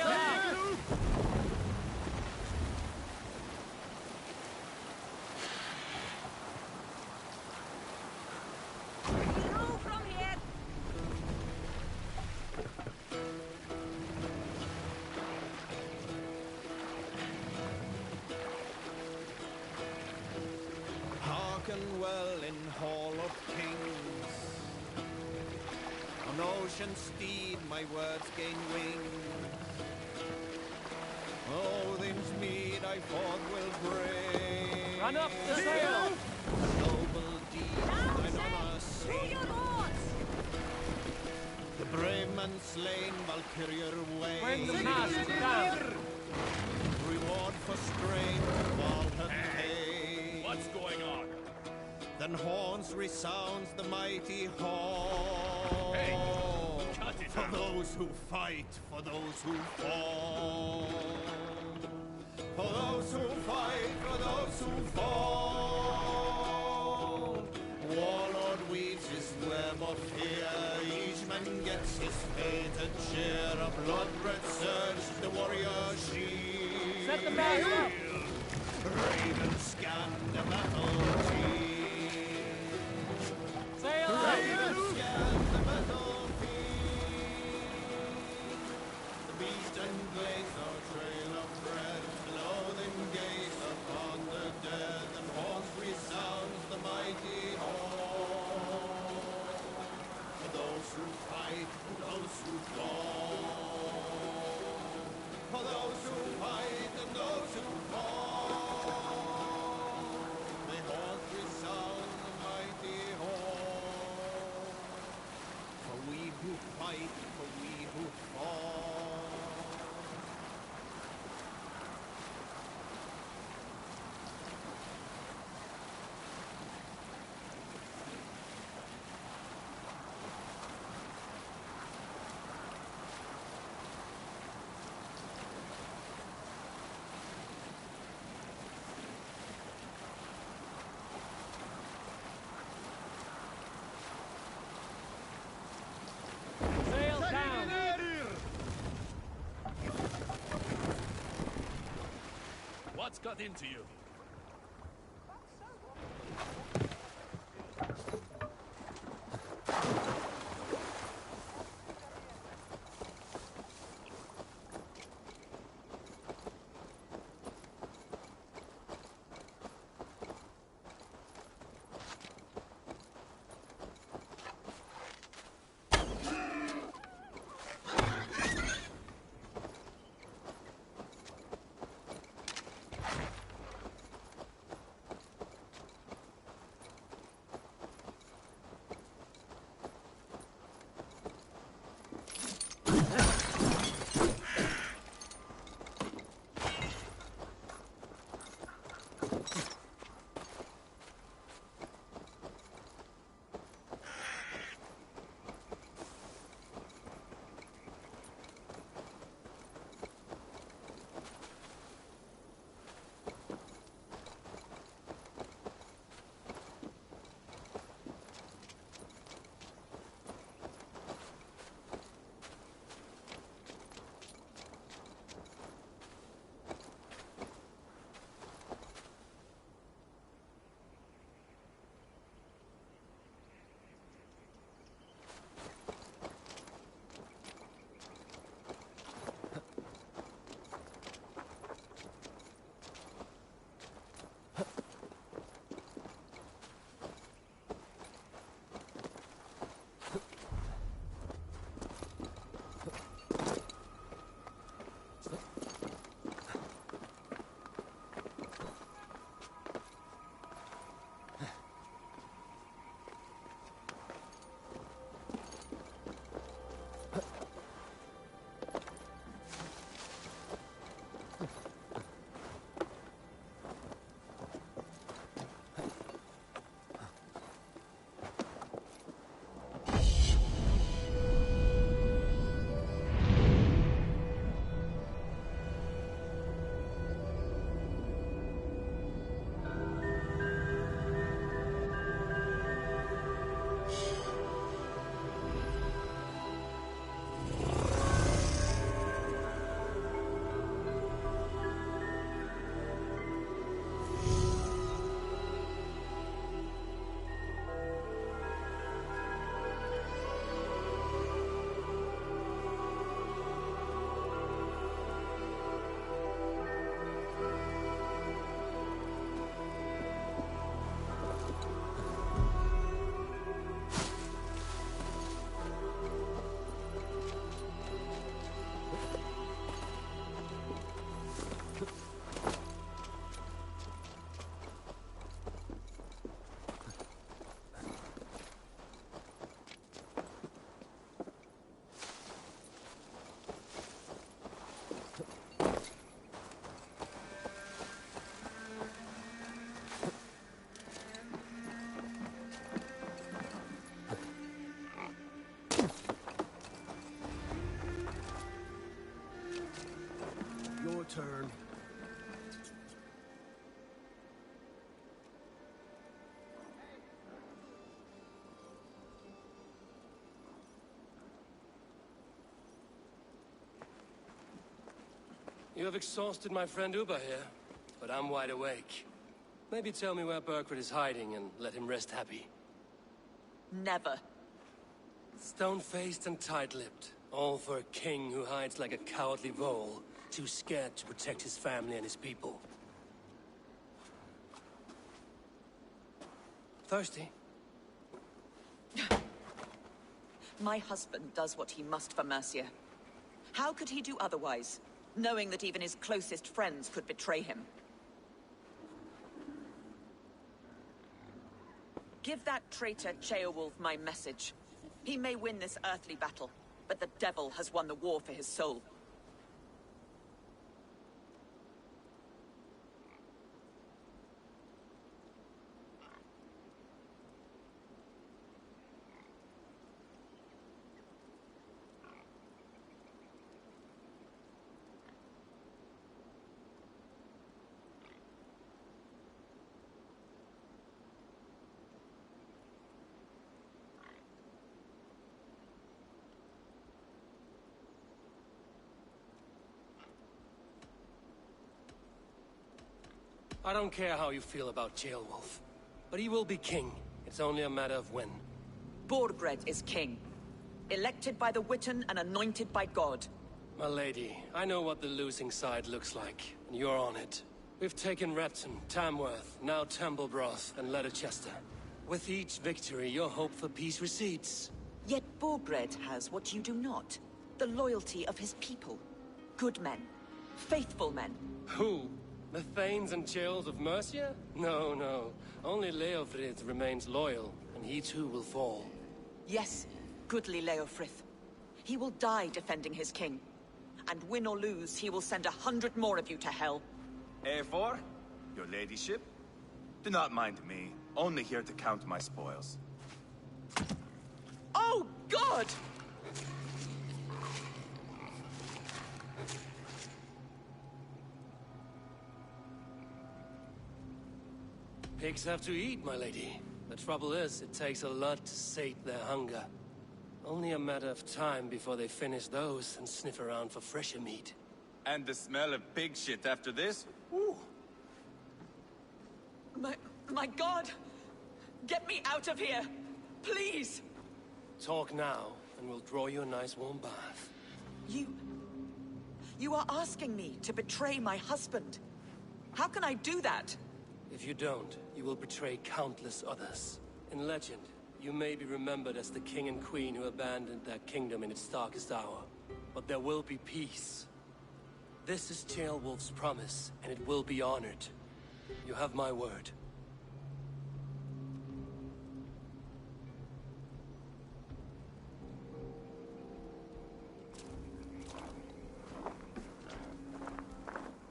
Speaker 15: out!
Speaker 20: Through from here!
Speaker 7: Hearken well in Hall of Kings. On ocean steed, my words gain wing. Odin's mead I forth will bring.
Speaker 15: Run up the sail!
Speaker 7: A noble deed, thine honor sing. The brave man slain, Valkyrier way.
Speaker 15: Bring the mast down!
Speaker 7: Reward for strain, Walhut pay.
Speaker 6: What's going on?
Speaker 7: Then horns resounds the mighty horn.
Speaker 6: Hey, cut it
Speaker 7: for
Speaker 6: out.
Speaker 7: those who fight, for those who fall. For those who fight, for those who fall. Warlord weaves his web of fear. Each man gets his fated share. A blood-red surge, the warrior shield.
Speaker 15: Set the mast up!
Speaker 7: Raven scan the battlefield.
Speaker 15: Sail out!
Speaker 7: Raven scan the battlefield. The beast and blaze no trail of bread. Loathing gaze upon the dead. And horns resounds the mighty horn. For those who fight, for those who fall. For those who fight and those who fall. May horns resound the mighty horn. For we who fight, for we who fall.
Speaker 15: Sail down!
Speaker 6: What's got into you?
Speaker 10: turn.
Speaker 2: You have exhausted my friend Uba here, but I'm wide awake. Maybe tell me where Burkred is hiding and let him rest happy.
Speaker 20: Never.
Speaker 2: Stone-faced and tight-lipped. All for a king who hides like a cowardly vole, too scared to protect his family and his people. Thirsty?
Speaker 20: My husband does what he must for Mercia. How could he do otherwise, knowing that even his closest friends could betray him? Give that traitor Ceolwulf my message. He may win this earthly battle, but the devil has won the war for his soul.
Speaker 2: I don't care how you feel about Ceolwulf, but he will be king. It's only a matter of when.
Speaker 20: Borgred is king. Elected by the Witan and anointed by God.
Speaker 2: My lady, I know what the losing side looks like, and you're on it. We've taken Repton, Tamworth, now Templebroth, and Leicester. With each victory, your hope for peace recedes.
Speaker 20: Yet Borgred has what you do not. The loyalty of his people. Good men. Faithful men.
Speaker 2: Who? The Thanes and Chills of Mercia? No, no. Only Leofrid remains loyal, and he too will fall.
Speaker 20: Yes, goodly Leofrith. He will die defending his king. And win or lose, he will send 100 more of you to hell.
Speaker 8: ep5, your ladyship? Do not mind me. Only here to count my spoils.
Speaker 20: Oh, God!
Speaker 2: Pigs have to eat, my lady. The trouble is, it takes a lot to sate their hunger. Only a matter of time before they finish those and sniff around for fresher meat.
Speaker 8: And the smell of pig shit after this?
Speaker 20: Ooh. My God! Get me out of here! Please!
Speaker 2: Talk now, and we'll draw you a nice warm bath.
Speaker 20: You are asking me to betray my husband. How can I do that?
Speaker 2: If you don't, you will betray countless others. In legend, you may be remembered as the king and queen who abandoned their kingdom in its darkest hour. But there will be peace. This is Ceolwulf's promise, and it will be honored. You have my word.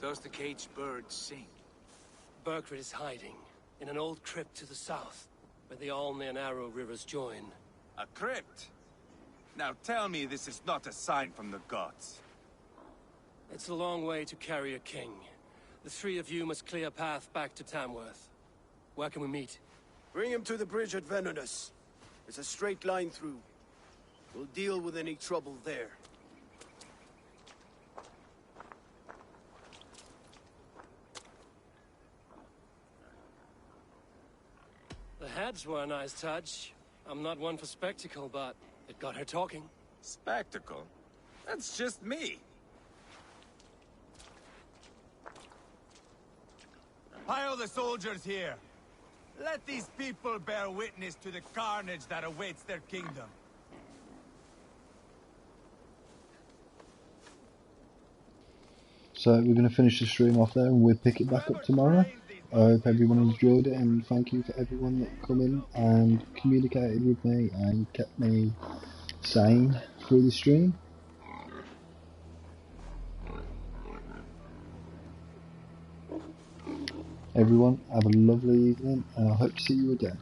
Speaker 11: Does the caged bird sing?
Speaker 2: Burkred is hiding in an old crypt to the south, where the Alne and Arrow rivers join.
Speaker 8: A crypt? Now tell me this is not a sign from the gods.
Speaker 2: It's a long way to carry a king. The three of you must clear a path back to Tamworth. Where can we meet?
Speaker 10: Bring him to the bridge at Venonus. It's a straight line through. We'll deal with any trouble there.
Speaker 2: The heads were a nice touch. I'm not one for spectacle, but it got her talking.
Speaker 8: Spectacle? That's just me.
Speaker 7: Pile the soldiers here. Let these people bear witness to the carnage that awaits their kingdom.
Speaker 1: So we're going to finish the stream off there and we'll pick it back up tomorrow. I hope everyone enjoyed it, and thank you for everyone that come in and communicated with me and kept me sane through the stream. Everyone, have a lovely evening, and I hope to see you again.